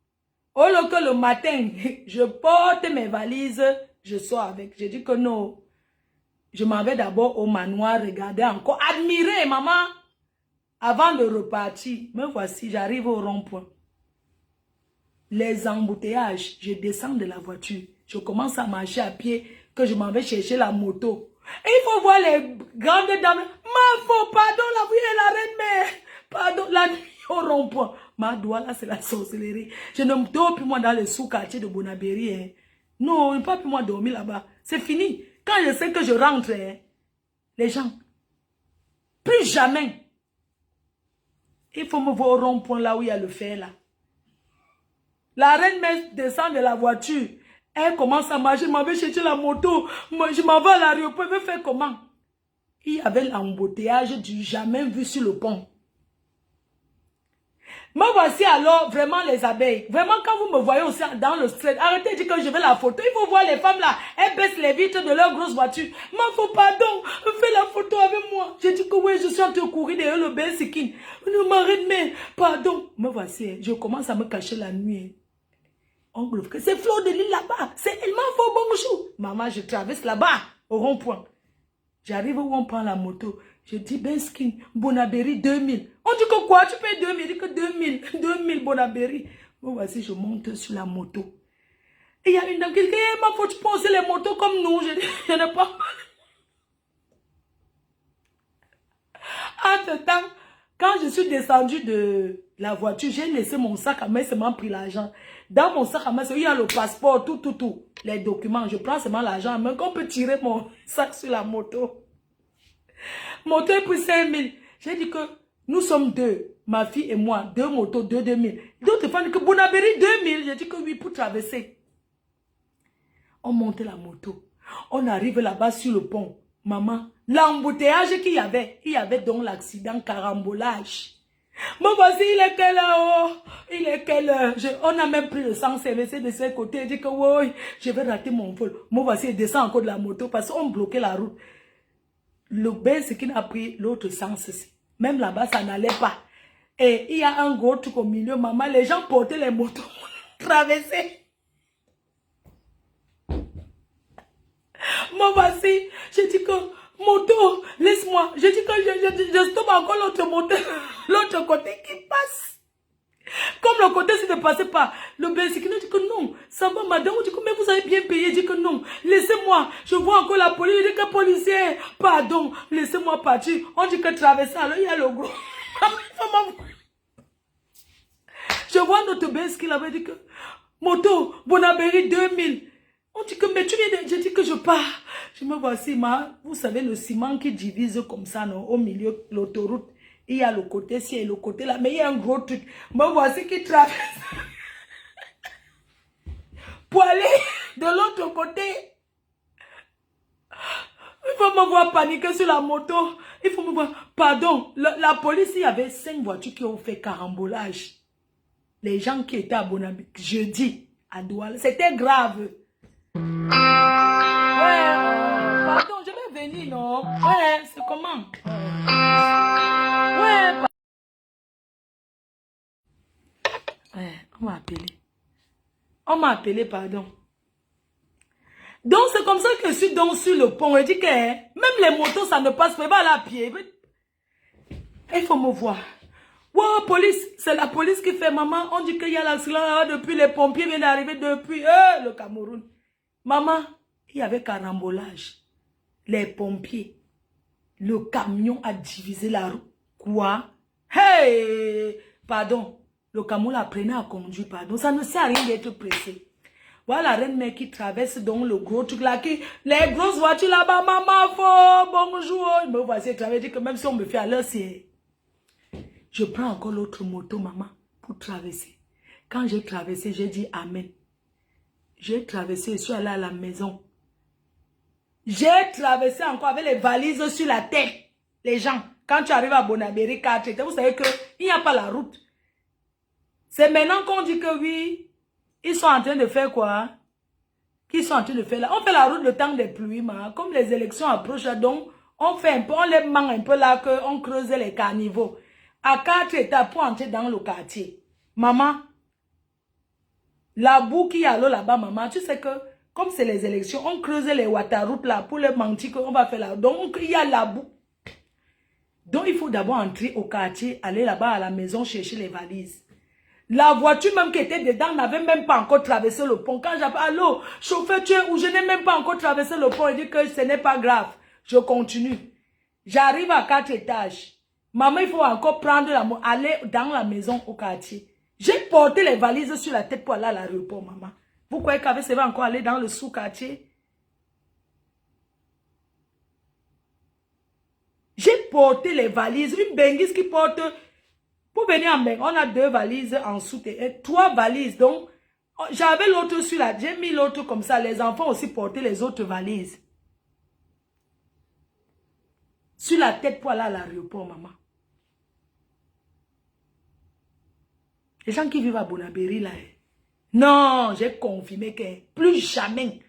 A: Au lieu que le matin, je porte mes valises, je sors avec. J'ai dit que non. Je m'en vais d'abord au manoir, regarder encore, admirer, maman. Avant de repartir, me voici, j'arrive au rond-point. Les embouteillages, je descends de la voiture. Je commence à marcher à pied, que je m'en vais chercher la moto. Et il faut voir les grandes dames. Ma faute, pardon, la vie est la reine mère. Pardon, la nuit au rond-point. Ma doigt là, c'est la sorcellerie. Je ne me dors plus moi dans le sous-quartier de Bonabéry. Hein. Non, je ne peux plus moi dormir là-bas. C'est fini. Quand je sais que je rentre, hein, les gens, plus jamais. Il faut me voir au rond-point là où il y a le fer là. La reine mère descend de la voiture. Elle commence à marcher. Je m'en vais chercher la moto. Moi, je m'en vais à l'aéroport. Je vais faire comment? Il y avait l'embouteillage du jamais vu sur le pont. Me voici alors vraiment les abeilles. Vraiment quand vous me voyez aussi dans le street, arrêtez de dire que je veux la photo. Il faut voir les femmes là. Elles baissent les vitres de leur grosse voiture. Ma faut pardon. Fais la photo avec moi. J'ai dit que oui, je suis en train de courir derrière le Bensikin. Ne m'arrête mais pardon. Me voici. Je commence à me cacher la nuit. Oncle, c'est Fleur de Lille là-bas. C'est elle m'a fait bonjour. Maman, je traverse là-bas, au rond-point. J'arrive où on prend la moto. Je dis, Benskin, Bonabéry 2000. On dit que quoi? Tu payes 2000? Je dis que 2000. 2000 Bonabéry. Bon, voici, je monte sur la moto. Et il y a une dame qui dit, ma faut tu penses les motos comme nous. Je dis, je n'ai pas. Entre-temps, quand je suis descendue de la voiture, j'ai laissé mon sac à main, c'est m'a pris l'argent. Dans mon sac à main, il y a le passeport, tout. Les documents, je prends seulement l'argent à main, qu'on peut tirer mon sac sur la moto. Moto est pour 5000. J'ai dit que nous sommes deux, ma fille et moi, 2 motos, 2000. D'autres femmes disent que Bonabéry 2000. J'ai dit que oui, pour traverser. On monte la moto. On arrive là-bas sur le pont. Maman, l'embouteillage qu'il y avait donc l'accident, carambolage. Moi voici, il est quelle heure? Il est quelle heure? On a même pris le sang CVC de ce côté. Il dit que oui, je vais rater mon vol. Moi voici, il descend encore de la moto parce qu'on bloquait la route. Le bain, c'est qu'il a pris l'autre sens. Même là-bas, ça n'allait pas. Et il y a un gros truc au milieu, maman. Les gens portaient les motos, traversaient. Moi voici, j'ai dit que moto, laisse-moi. J'ai dit que je stoppe encore l'autre moto, l'autre côté qui passe. Quand comme le côté si ne passait pas. Le Bensikino dit que non, ça va madame, on dit que mais vous avez bien payé, dit que non, laissez-moi, je vois encore la police, il dit que policier, pardon, laissez-moi partir. On dit que traverser, alors il y a le gros. Je vois notre Bensikino avait dit que moto, Bonabéry 2000. On dit que, mais tu viens de... Je dis que je pars. Je me vois ciment. Vous savez, le ciment qui divise comme ça, non, au milieu de l'autoroute. Il y a le côté ci et le côté là. Mais il y a un gros truc. Me voici qui traverse. Pour aller de l'autre côté. Il faut me voir paniquer sur la moto. Il faut me voir... Pardon, la police, il y avait 5 voitures qui ont fait carambolage. Les gens qui étaient à Bonabéry, jeudi, à Douala. C'était grave. Ouais, pardon, je vais venir, non? Ouais, c'est comment? Ouais, on m'a appelé. On m'a appelé, pardon. Donc, c'est comme ça que je suis donc sur le pont. Je dis que même les motos, ça ne passe pas. Il va aller à pied. Il faut me voir. Wow, police, c'est la police qui fait, maman. On dit qu'il y a l'accident depuis les pompiers viennent d'arriver depuis le Cameroun. Maman, il y avait carambolage. Les pompiers. Le camion a divisé la route. Quoi? Hey! Pardon. Le camion la prenait à conduire, pardon. Ça ne sert à rien d'être pressé. Voilà la reine mère qui traverse donc le gros truc là. Les grosses voitures là-bas, maman, bonjour. Je me voici traverser que même si on me fait à l'heure, c'est... Je prends encore l'autre moto, maman, pour traverser. Quand j'ai traversé, j'ai dit Amen. J'ai traversé, je suis allée à la maison. J'ai traversé encore avec les valises sur la tête. Les gens, quand tu arrives à Bonabéry 4, vous savez qu'il n'y a pas la route. C'est maintenant qu'on dit que oui, ils sont en train de faire quoi? Qu'ils sont en train de faire là. On fait la route le temps des pluies, comme les élections approchent, donc on fait un peu, on les manque un peu là, qu'on creuse les caniveaux. À 4 étapes pour entrer dans le quartier. Maman, la boue qui y a là-bas, maman, tu sais que, comme c'est les élections, on creuse les waterroutes là pour les mentir qu'on va faire là. Donc, il y a la boue. Donc, il faut d'abord entrer au quartier, aller là-bas à la maison chercher les valises. La voiture même qui était dedans n'avait même pas encore traversé le pont. Quand j'appelle, allô, chauffeur, tu es où? Je n'ai même pas encore traversé le pont. Il dit que ce n'est pas grave. Je continue. J'arrive à 4 étages. Maman, il faut encore prendre aller dans la maison au quartier. J'ai porté les valises sur la tête pour aller à l'aéroport, maman. Vous croyez qu'avec ça va encore aller dans le sous-quartier? J'ai porté les valises. Une benguise qui porte... Pour venir en Bengue, on a 2 valises en soute et 3 valises. Donc, j'avais l'autre sur la... J'ai mis l'autre comme ça. Les enfants aussi portaient les autres valises. Sur la tête pour aller à l'aéroport, maman. Les gens qui vivent à Bonabéry, là. Non, j'ai confirmé que plus jamais.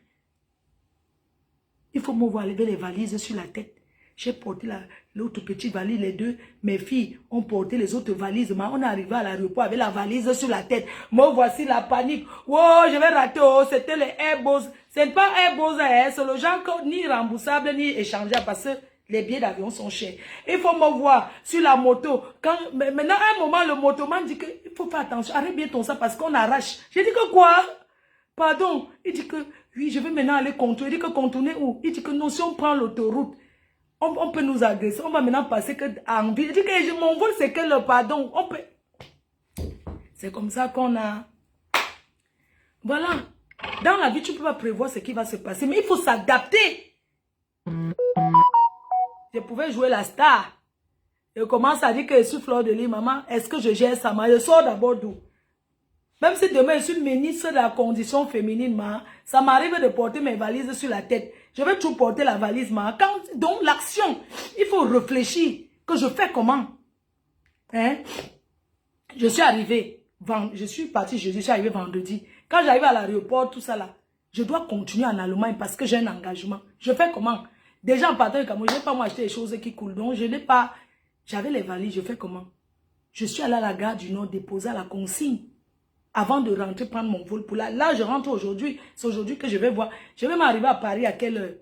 A: Il faut me voir lever les valises sur la tête. J'ai porté l'autre petite valise, les 2. Mes filles ont porté les autres valises. On est arrivé à l'aéroport avec la valise sur la tête. Moi, voici la panique. Oh, je vais rater. Oh, c'était les Airbus. Ce n'est pas Airbus, c'est le genre ni remboursable ni échangeable parce que les billets d'avion sont chers. Il faut me voir sur la moto. Maintenant, à un moment, le motoman dit qu'il faut faire attention. Arrête bien ton ça parce qu'on arrache. J'ai dit que quoi? Pardon. Il dit que oui, je vais maintenant aller contourner. Il dit que contourner où? Il dit que non, si on prend l'autoroute, on peut nous agresser. On va maintenant passer que en ville. Il dit que mon vol, c'est que le pardon. On peut... C'est comme ça qu'on a... Voilà. Dans la vie, tu ne peux pas prévoir ce qui va se passer. Mais il faut s'adapter. Je pouvais jouer la star. Je commence à dire que je suis fleur de lit, maman. Est-ce que je gère ça? Je sors d'abord d'où? Même si demain je suis ministre de la condition féminine, ça m'arrive de porter mes valises sur la tête. Je vais tout porter la valise, donc l'action, il faut réfléchir. Que je fais comment? Hein? Je suis arrivé, je suis parti jeudi, je suis arrivé vendredi. Quand j'arrive à l'aéroport, tout ça là, je dois continuer en Allemagne parce que j'ai un engagement. Je fais comment? Déjà en partant du Cameroun, je n'ai pas moi acheté des choses qui coulent. Donc je n'ai pas... J'avais les valises, je fais comment? Je suis allé à la gare du Nord déposer à la consigne. Avant de rentrer, prendre mon vol pour là. Là, je rentre aujourd'hui. C'est aujourd'hui que je vais voir. Je vais m'arriver à Paris à quelle heure?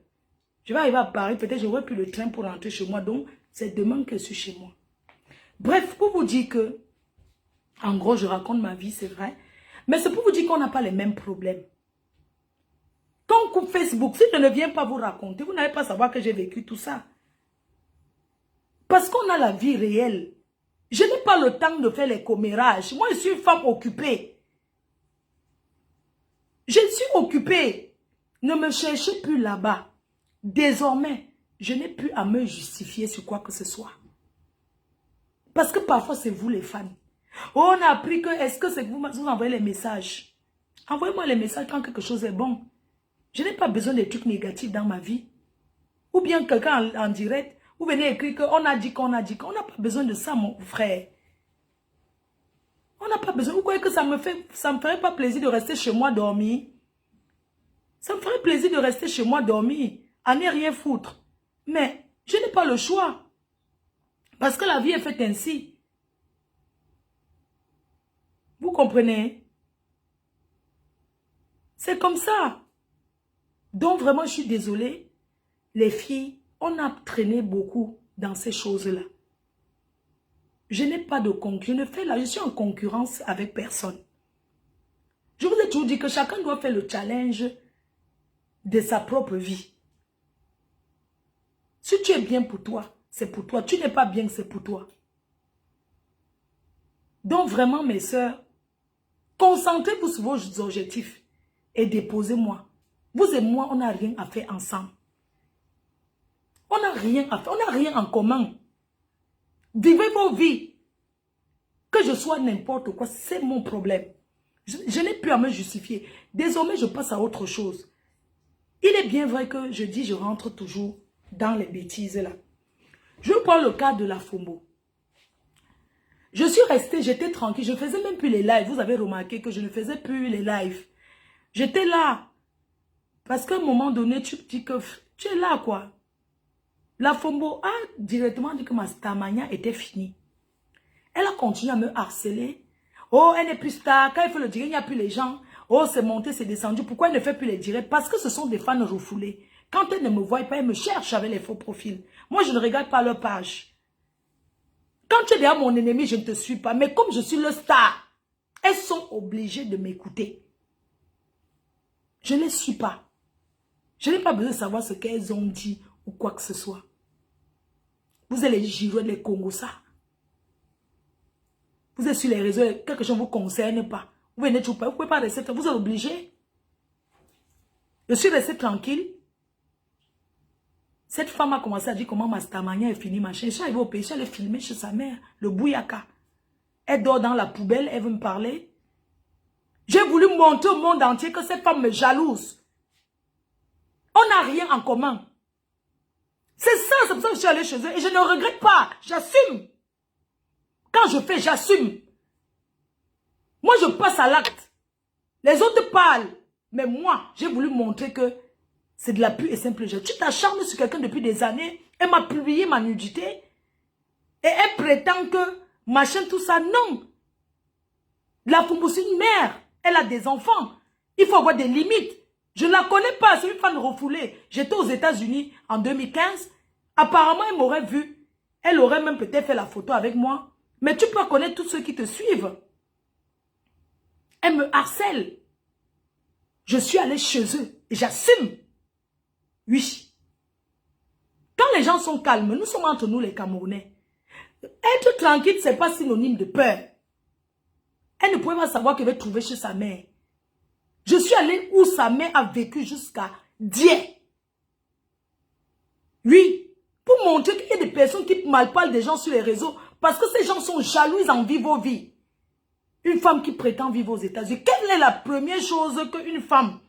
A: Je vais arriver à Paris. Peut-être je n'aurai plus le train pour rentrer chez moi. Donc, c'est demain que je suis chez moi. Bref, pour vous dire que En gros, je raconte ma vie, c'est vrai. Mais c'est pour vous dire qu'on n'a pas les mêmes problèmes. Quand on coupe Facebook, si je ne viens pas vous raconter, vous n'allez pas savoir que j'ai vécu tout ça. Parce qu'on a la vie réelle. Je n'ai pas le temps de faire les commérages. Moi, je suis une femme occupée. Je suis occupée. Ne me cherchez plus là-bas. Désormais, je n'ai plus à me justifier sur quoi que ce soit. Parce que parfois, c'est vous les fans. Oh, on a appris que, est-ce que c'est que vous envoyez les messages? Envoyez-moi les messages quand quelque chose est bon. Je n'ai pas besoin de trucs négatifs dans ma vie. Ou bien quelqu'un en direct, vous venez écrire qu'on a dit qu'on a dit qu'on n'a pas besoin de ça, mon frère. On n'a pas besoin. Vous croyez que ça me ferait pas plaisir de rester chez moi dormir? Ça me ferait plaisir de rester chez moi dormir, à ne rien foutre. Mais je n'ai pas le choix. Parce que la vie est faite ainsi. Vous comprenez? C'est comme ça. Donc vraiment, je suis désolée. Les filles, on a traîné beaucoup dans ces choses-là. Je n'ai pas de concurrence. Je suis en concurrence avec personne. Je vous ai toujours dit que chacun doit faire le challenge de sa propre vie. Si tu es bien pour toi, c'est pour toi. Tu n'es pas bien, c'est pour toi. Donc vraiment, mes sœurs, concentrez-vous sur vos objectifs et déposez-moi. Vous et moi, on n'a rien à faire ensemble. On n'a rien à faire, on n'a rien en commun. Vivez vos vies. Que je sois n'importe quoi, c'est mon problème. Je n'ai plus à me justifier. Désormais, je passe à autre chose. Il est bien vrai que je dis, je rentre toujours dans les bêtises là. Je prends le cas de la FOMO. Je suis restée, j'étais tranquille, je ne faisais même plus les lives. Vous avez remarqué que je ne faisais plus les lives. J'étais là. Parce qu'à un moment donné, tu dis que tu es là quoi. La FOMO a directement dit que ma starmania était finie. Elle a continué à me harceler. Oh, elle n'est plus star. Quand il faut le dire, il n'y a plus les gens. Oh, c'est monté, c'est descendu. Pourquoi elle ne fait plus les directs? Parce que ce sont des fans refoulés. Quand elles ne me voient pas, elles me cherchent avec les faux profils. Moi, je ne regarde pas leur page. Quand tu es derrière mon ennemi, je ne te suis pas. Mais comme je suis le star, elles sont obligées de m'écouter. Je ne les suis pas. Je n'ai pas besoin de savoir ce qu'elles ont dit ou quoi que ce soit. Vous êtes les Giroud, les Congossa. Vous êtes sur les réseaux, quelque chose ne vous concerne pas. Vous venez toujours pas, vous ne pouvez pas rester, vous êtes obligé. Je suis restée tranquille. Cette femme a commencé à dire comment ma starmania est finie, machin. Je suis arrivée au pays, je suis allée filmer chez sa mère, le bouyaka. Elle dort dans la poubelle, elle veut me parler. J'ai voulu montrer au monde entier que cette femme me jalouse. On n'a rien en commun. C'est ça, c'est pour ça que je suis allée chez eux. Et je ne regrette pas, j'assume. Quand je fais, j'assume. Moi, je passe à l'acte. Les autres parlent. Mais moi, j'ai voulu montrer que c'est de la pure et simple jeu. Tu t'acharnes sur quelqu'un depuis des années. Elle m'a publié ma nudité. Et elle prétend que machin, tout ça. Non. La FOMO, c'est une mère. Elle a des enfants. Il faut avoir des limites. Je ne la connais pas. C'est une femme refoulée. J'étais aux États-Unis en 2015. Apparemment, elle m'aurait vu. Elle aurait même peut-être fait la photo avec moi. Mais tu peux connaître tous ceux qui te suivent. Elle me harcèle. Je suis allée chez eux. Et j'assume. Oui. Quand les gens sont calmes, nous sommes entre nous les Camerounais. Être tranquille, ce n'est pas synonyme de peur. Elle ne pouvait pas savoir qu'elle va trouver chez sa mère. Je suis allée où sa mère a vécu jusqu'à Dieu. Oui. Pour montrer qu'il y a des personnes qui malparlent des gens sur les réseaux. Parce que ces gens sont jaloux, ils envient vos vies. Une femme qui prétend vivre aux États-Unis. Quelle est la première chose qu'une femme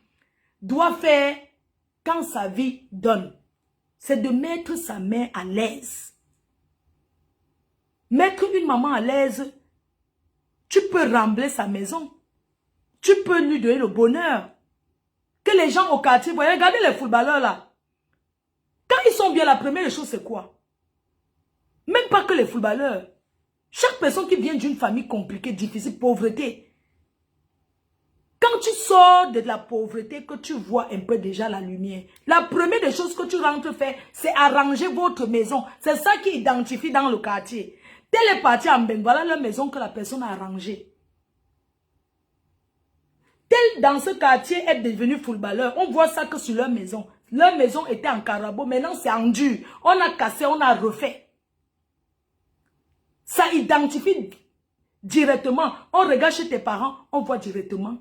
A: doit faire quand sa vie donne? C'est de mettre sa mère à l'aise. Mettre une maman à l'aise, tu peux rembler sa maison. Tu peux lui donner le bonheur. Que les gens au quartier, voyez, regardez les footballeurs là. Quand ils sont bien, la première chose c'est quoi? Même pas que les footballeurs. Chaque personne qui vient d'une famille compliquée, difficile, pauvreté. Quand tu sors de la pauvreté, que tu vois un peu déjà la lumière, la première des choses que tu rentres faire, c'est arranger votre maison. C'est ça qui identifie dans le quartier. Tel est parti en Beng, voilà la maison que la personne a rangée. Tel dans ce quartier est devenu footballeur. On voit ça que sur leur maison. Leur maison était en carabo, maintenant c'est en dur. On a cassé, on a refait. Ça identifie directement. On regarde chez tes parents, on voit directement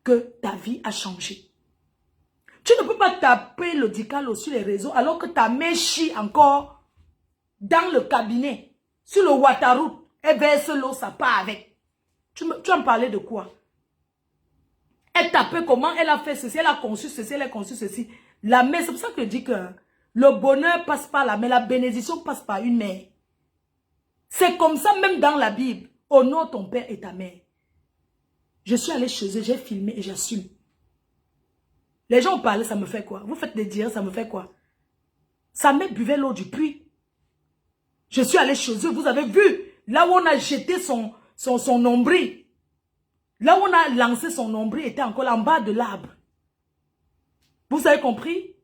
A: que ta vie a changé. Tu ne peux pas taper le dicalo sur les réseaux alors que ta mère chie encore dans le cabinet, sur le waterroute, et verse l'eau, ça part avec. Tu en parlais de quoi? Elle tapait comment, elle a fait ceci, elle a conçu ceci, elle a conçu ceci. La mère, c'est pour ça que je dis que le bonheur passe par la mère, la bénédiction passe par une mère. C'est comme ça même dans la Bible. Honore ton père et ta mère. Je suis allée chez eux, j'ai filmé et j'assume. Les gens parlaient, ça me fait quoi? Vous faites des dires, ça me fait quoi? Sa mère buvait l'eau du puits. Je suis allée chez eux, vous avez vu, là où on a jeté son nombril. Là où on a lancé son nombril était encore là, en bas de l'arbre. Vous avez compris?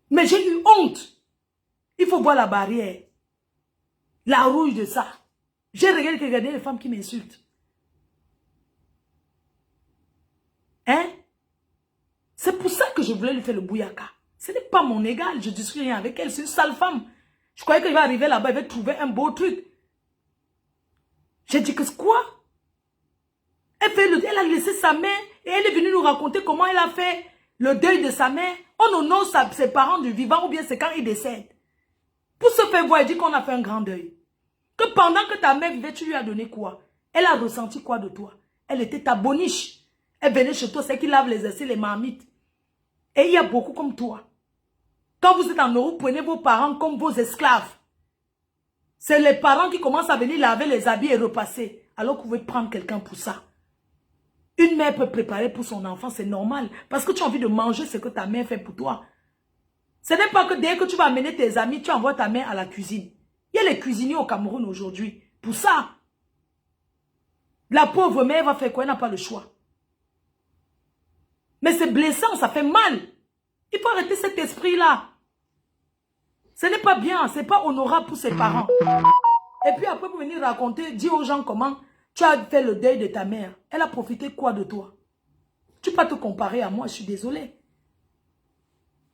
A: Mais j'ai eu honte. Il faut voir la barrière. La rouge de ça. J'ai regardé les femmes qui m'insultent. Hein? C'est pour ça que je voulais lui faire le bouyaka. Ce n'est pas mon égal, je ne discute rien avec elle, c'est une sale femme. Je croyais qu'elle va arriver là-bas, elle va trouver un beau truc. J'ai dit que c'est quoi? Elle a laissé sa mère et elle est venue nous raconter comment elle a fait le deuil de sa mère. On honore ses parents du vivant ou bien c'est quand ils décèdent. Pour se faire voir, elle dit qu'on a fait un grand deuil. Que pendant que ta mère vivait, tu lui as donné quoi? Elle a ressenti quoi de toi? Elle était ta boniche. Elle venait chez toi, c'est qui lave les assiettes, les marmites. Et il y a beaucoup comme toi. Quand vous êtes en Europe, prenez vos parents comme vos esclaves. C'est les parents qui commencent à venir laver les habits et repasser. Alors que vous pouvez prendre quelqu'un pour ça. Une mère peut préparer pour son enfant, c'est normal. Parce que tu as envie de manger ce que ta mère fait pour toi. Ce n'est pas que dès que tu vas amener tes amis, tu envoies ta mère à la cuisine. Il y a les cuisiniers au Cameroun aujourd'hui. Pour ça, la pauvre mère va faire quoi? Elle n'a pas le choix. Mais c'est blessant, ça fait mal. Il faut arrêter cet esprit-là. Ce n'est pas bien, ce n'est pas honorable pour ses parents. Et puis après, pour venir raconter, dire aux gens comment tu as fait le deuil de ta mère. Elle a profité quoi de toi? Tu ne peux pas te comparer à moi, je suis désolée.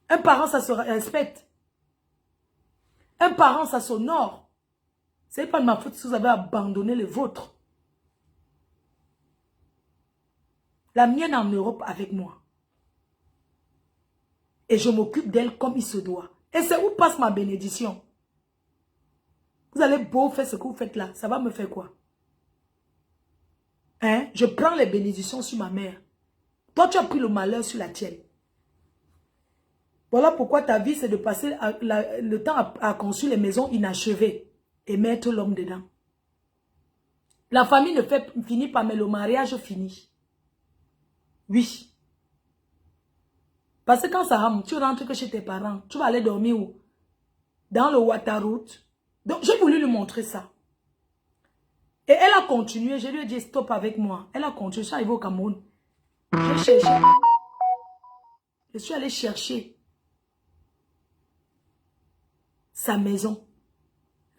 A: Un parent, ça se respecte. Un parent, ça s'honore. Ce n'est pas de ma faute si vous avez abandonné les vôtres. La mienne en Europe avec moi. Et je m'occupe d'elle comme il se doit. Et c'est où passe ma bénédiction. Vous allez beau faire ce que vous faites là. Ça va me faire quoi? Hein? Je prends les bénédictions sur ma mère. Toi, tu as pris le malheur sur la tienne. Voilà pourquoi ta vie, c'est de passer le temps à construire les maisons inachevées et mettre l'homme dedans. La famille ne finit pas, mais le mariage finit. Oui. Parce que quand ça rame, tu rentres que chez tes parents, tu vas aller dormir où? Dans le waterroute. Donc, j'ai voulu lui montrer ça. Et elle a continué, je lui ai dit stop avec moi. Elle a continué, je suis arrivée au Cameroun. J'ai cherché. Je suis allée chercher sa maison.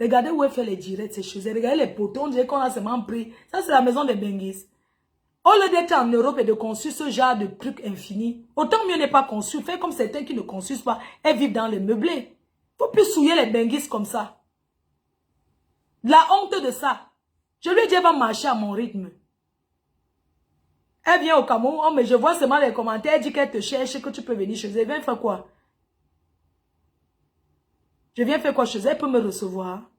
A: Regardez où elle fait les directs, ces choses. Regardez les poteaux, on dirait qu'on a seulement pris. Ça, c'est la maison des Benguis. Au lieu d'être en Europe et de construire ce genre de trucs infinis, autant mieux n'est pas construire. Fais comme certains qui ne construisent pas. Elles vivent dans les meublés. Il ne faut plus souiller les Benguis comme ça. La honte de ça. Je lui ai dit, elle va marcher à mon rythme. Elle vient au Cameroun, oh, mais je vois seulement les commentaires, elle dit qu'elle te cherche, que tu peux venir chez elle. Elle vient faire quoi? Je viens faire quoi chez elle? Elle peut me recevoir.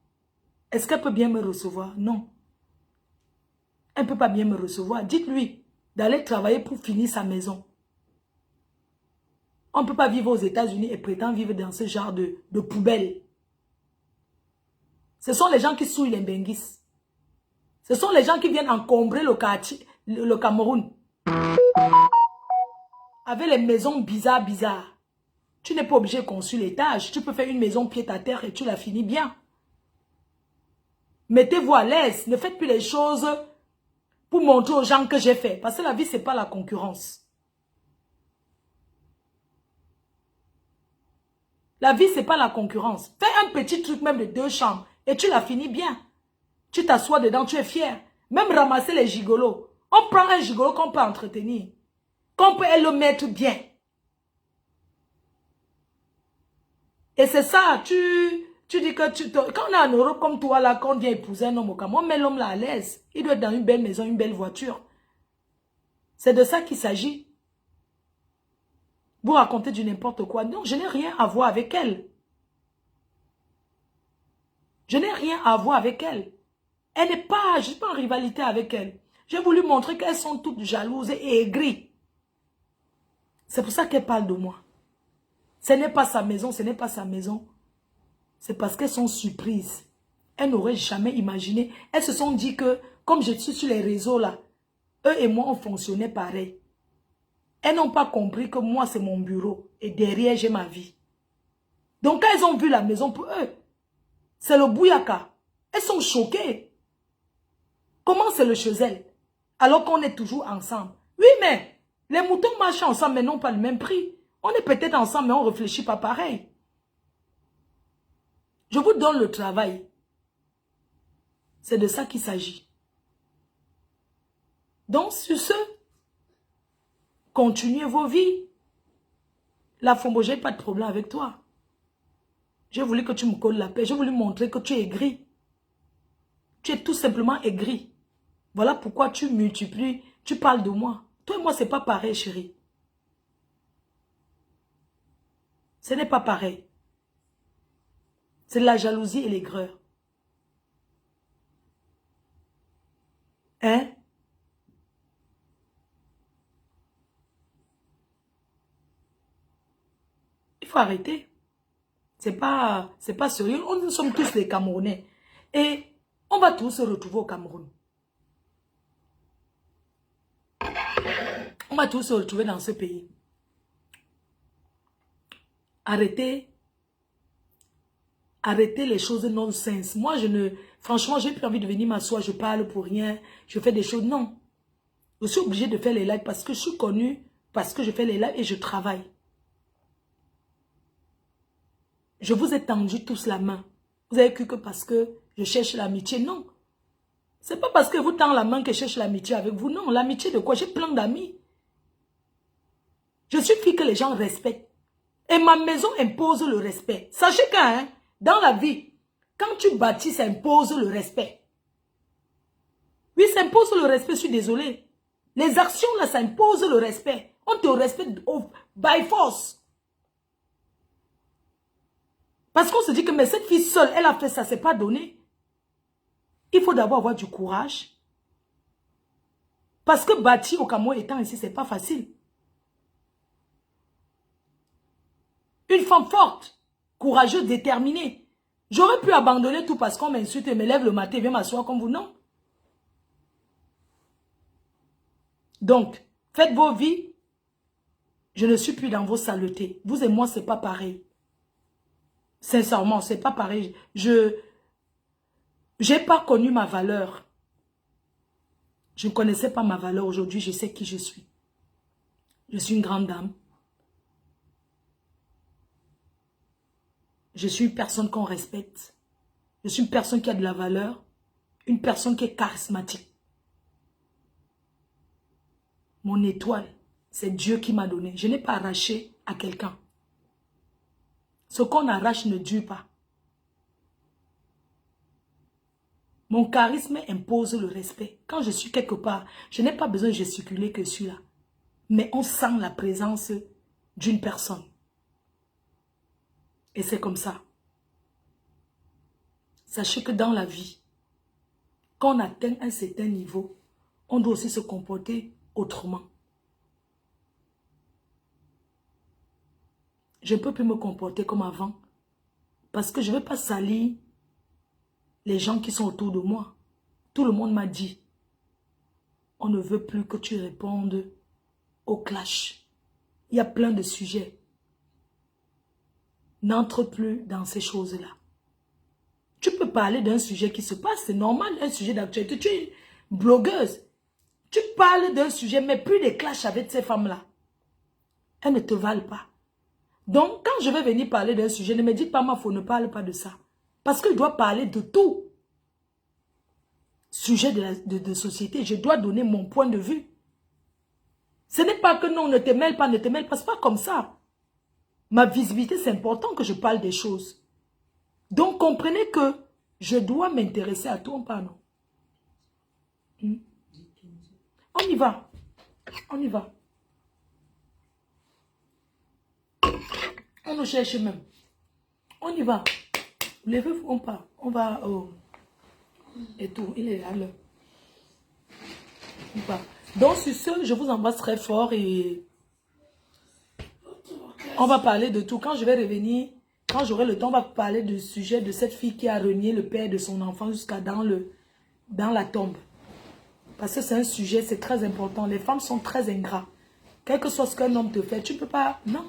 A: Est-ce qu'elle peut bien me recevoir? Non. Elle ne peut pas bien me recevoir. Dites-lui d'aller travailler pour finir sa maison. On ne peut pas vivre aux États-Unis et prétendre vivre dans ce genre de poubelle. Ce sont les gens qui souillent les Benguis. Ce sont les gens qui viennent encombrer le Cameroun. Avec les maisons bizarres. Tu n'es pas obligé de construire l'étage. Tu peux faire une maison pied à terre et tu la finis bien. Mettez-vous à l'aise. Ne faites plus les choses pour montrer aux gens que j'ai fait. Parce que la vie, ce n'est pas la concurrence. La vie, ce n'est pas la concurrence. Fais un petit truc même de 2 chambres. et tu l'as fini bien. Tu t'assois dedans, tu es fier. Même ramasser les gigolos. On prend un gigolo qu'on peut entretenir. Qu'on peut le mettre bien. Et c'est ça, tu dis que quand on est en Europe comme toi là, quand on vient épouser un homme au Cameroun, on met l'homme là à l'aise. Il doit être dans une belle maison, une belle voiture. C'est de ça qu'il s'agit. Vous racontez du n'importe quoi. Non, je n'ai rien à voir avec elle. Je n'ai rien à voir avec elle. Elle n'est pas, je ne suis pas en rivalité avec elle. J'ai voulu montrer qu'elles sont toutes jalouses et aigries. C'est pour ça qu'elle parle de moi. Ce n'est pas sa maison, ce n'est pas sa maison. C'est parce qu'elles sont surprises. Elles n'auraient jamais imaginé. Elles se sont dit que, comme je suis sur les réseaux là, eux et moi, on fonctionnait pareil. Elles n'ont pas compris que moi, c'est mon bureau. Et derrière, j'ai ma vie. Donc, quand elles ont vu la maison, pour eux, c'est le bouyaka. Elles sont choquées. Comment c'est le chez elles? Alors qu'on est toujours ensemble. Oui, mais les moutons marchent ensemble, mais n'ont pas le même prix. On est peut-être ensemble, mais on ne réfléchit pas pareil. Je vous donne le travail. C'est de ça qu'il s'agit. Donc, sur ce, continuez vos vies. La Fombo, je n'ai pas de problème avec toi. J'ai voulu que tu me colles la paix. J'ai voulu montrer que tu es aigri. Tu es tout simplement aigri. Voilà pourquoi tu multiplies, tu parles de moi. Toi et moi, ce n'est pas pareil, chérie. Ce n'est pas pareil. C'est de la jalousie et l'aigreur. Hein? Il faut arrêter. C'est pas sérieux. Nous sommes tous des Camerounais. Et on va tous se retrouver au Cameroun. On va tous se retrouver dans ce pays. Arrêtez les choses non-sens. Moi, franchement, j'ai plus envie de venir m'asseoir, je parle pour rien, je fais des choses. Non. Je suis obligée de faire les lives parce que je suis connue, parce que je fais les lives et je travaille. Je vous ai tendu tous la main. Vous avez cru que parce que je cherche l'amitié. Non. C'est pas parce que vous tendez la main que je cherche l'amitié avec vous. Non, l'amitié de quoi? J'ai plein d'amis. Je suis fille que les gens respectent. Et ma maison impose le respect. Sachez que hein, dans la vie, quand tu bâtis, ça impose le respect. Oui, ça impose le respect, je suis désolée. Les actions là, ça impose le respect. On te respecte by force. Parce qu'on se dit que mais cette fille seule, elle a fait ça, c'est pas donné. Il faut d'abord avoir du courage. Parce que bâtir au Cameroun étant ici, c'est pas facile. Une femme forte, courageuse, déterminée. J'aurais pu abandonner tout parce qu'on m'insulte et me lève le matin et vient m'asseoir comme vous, non. Donc, faites vos vies. Je ne suis plus dans vos saletés. Vous et moi, c'est pas pareil. Sincèrement, c'est pas pareil. Je n'ai pas connu ma valeur. Je ne connaissais pas ma valeur. Aujourd'hui, je sais qui je suis. Je suis une grande dame. Je suis une personne qu'on respecte. Je suis une personne qui a de la valeur. Une personne qui est charismatique. Mon étoile, c'est Dieu qui m'a donné. Je n'ai pas arraché à quelqu'un. Ce qu'on arrache ne dure pas. Mon charisme impose le respect. Quand je suis quelque part, je n'ai pas besoin de gesticuler que je suis là. Mais on sent la présence d'une personne. Et c'est comme ça. Sachez que dans la vie, quand on atteint un certain niveau, on doit aussi se comporter autrement. Je ne peux plus me comporter comme avant. Parce que je ne veux pas salir les gens qui sont autour de moi. Tout le monde m'a dit, on ne veut plus que tu répondes au clash. Il y a plein de sujets. N'entre plus dans ces choses-là. Tu peux parler d'un sujet qui se passe, c'est normal, un sujet d'actualité. Tu es une blogueuse. Tu parles d'un sujet, mais plus de clash avec ces femmes-là. Elles ne te valent pas. Donc, quand je vais venir parler d'un sujet, ne me dites pas, ma faux, ne parle pas de ça. Parce que je dois parler de tout. Sujet de société, je dois donner mon point de vue. Ce n'est pas que non, ne te mêle pas, c'est pas comme ça. Ma visibilité, c'est important que je parle des choses. Donc, comprenez que je dois m'intéresser à tout, pardon. On y va. On y va. On nous cherche même. On y va. Levez-vous, on part. On va et tout. Il est là. On part. Donc, sur ce, je vous embrasse très fort et on va parler de tout. Quand je vais revenir, quand j'aurai le temps, on va parler du sujet de cette fille qui a renié le père de son enfant jusqu'à dans la tombe. Parce que c'est un sujet, c'est très important. Les femmes sont très ingrats. Quel que soit ce qu'un homme te fait, tu ne peux pas... Non.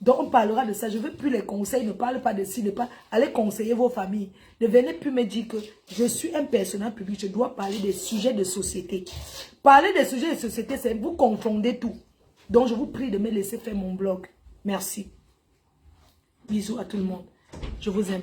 A: Donc, on parlera de ça. Je ne veux plus les conseils. Ne parle pas de ci, ne pas... Allez conseiller vos familles. Ne venez plus me dire que je suis un personnage public. Je dois parler des sujets de société. Parler des sujets de société, c'est vous confondez tout. Donc, je vous prie de me laisser faire mon blog. Merci. Bisous à tout le monde. Je vous aime.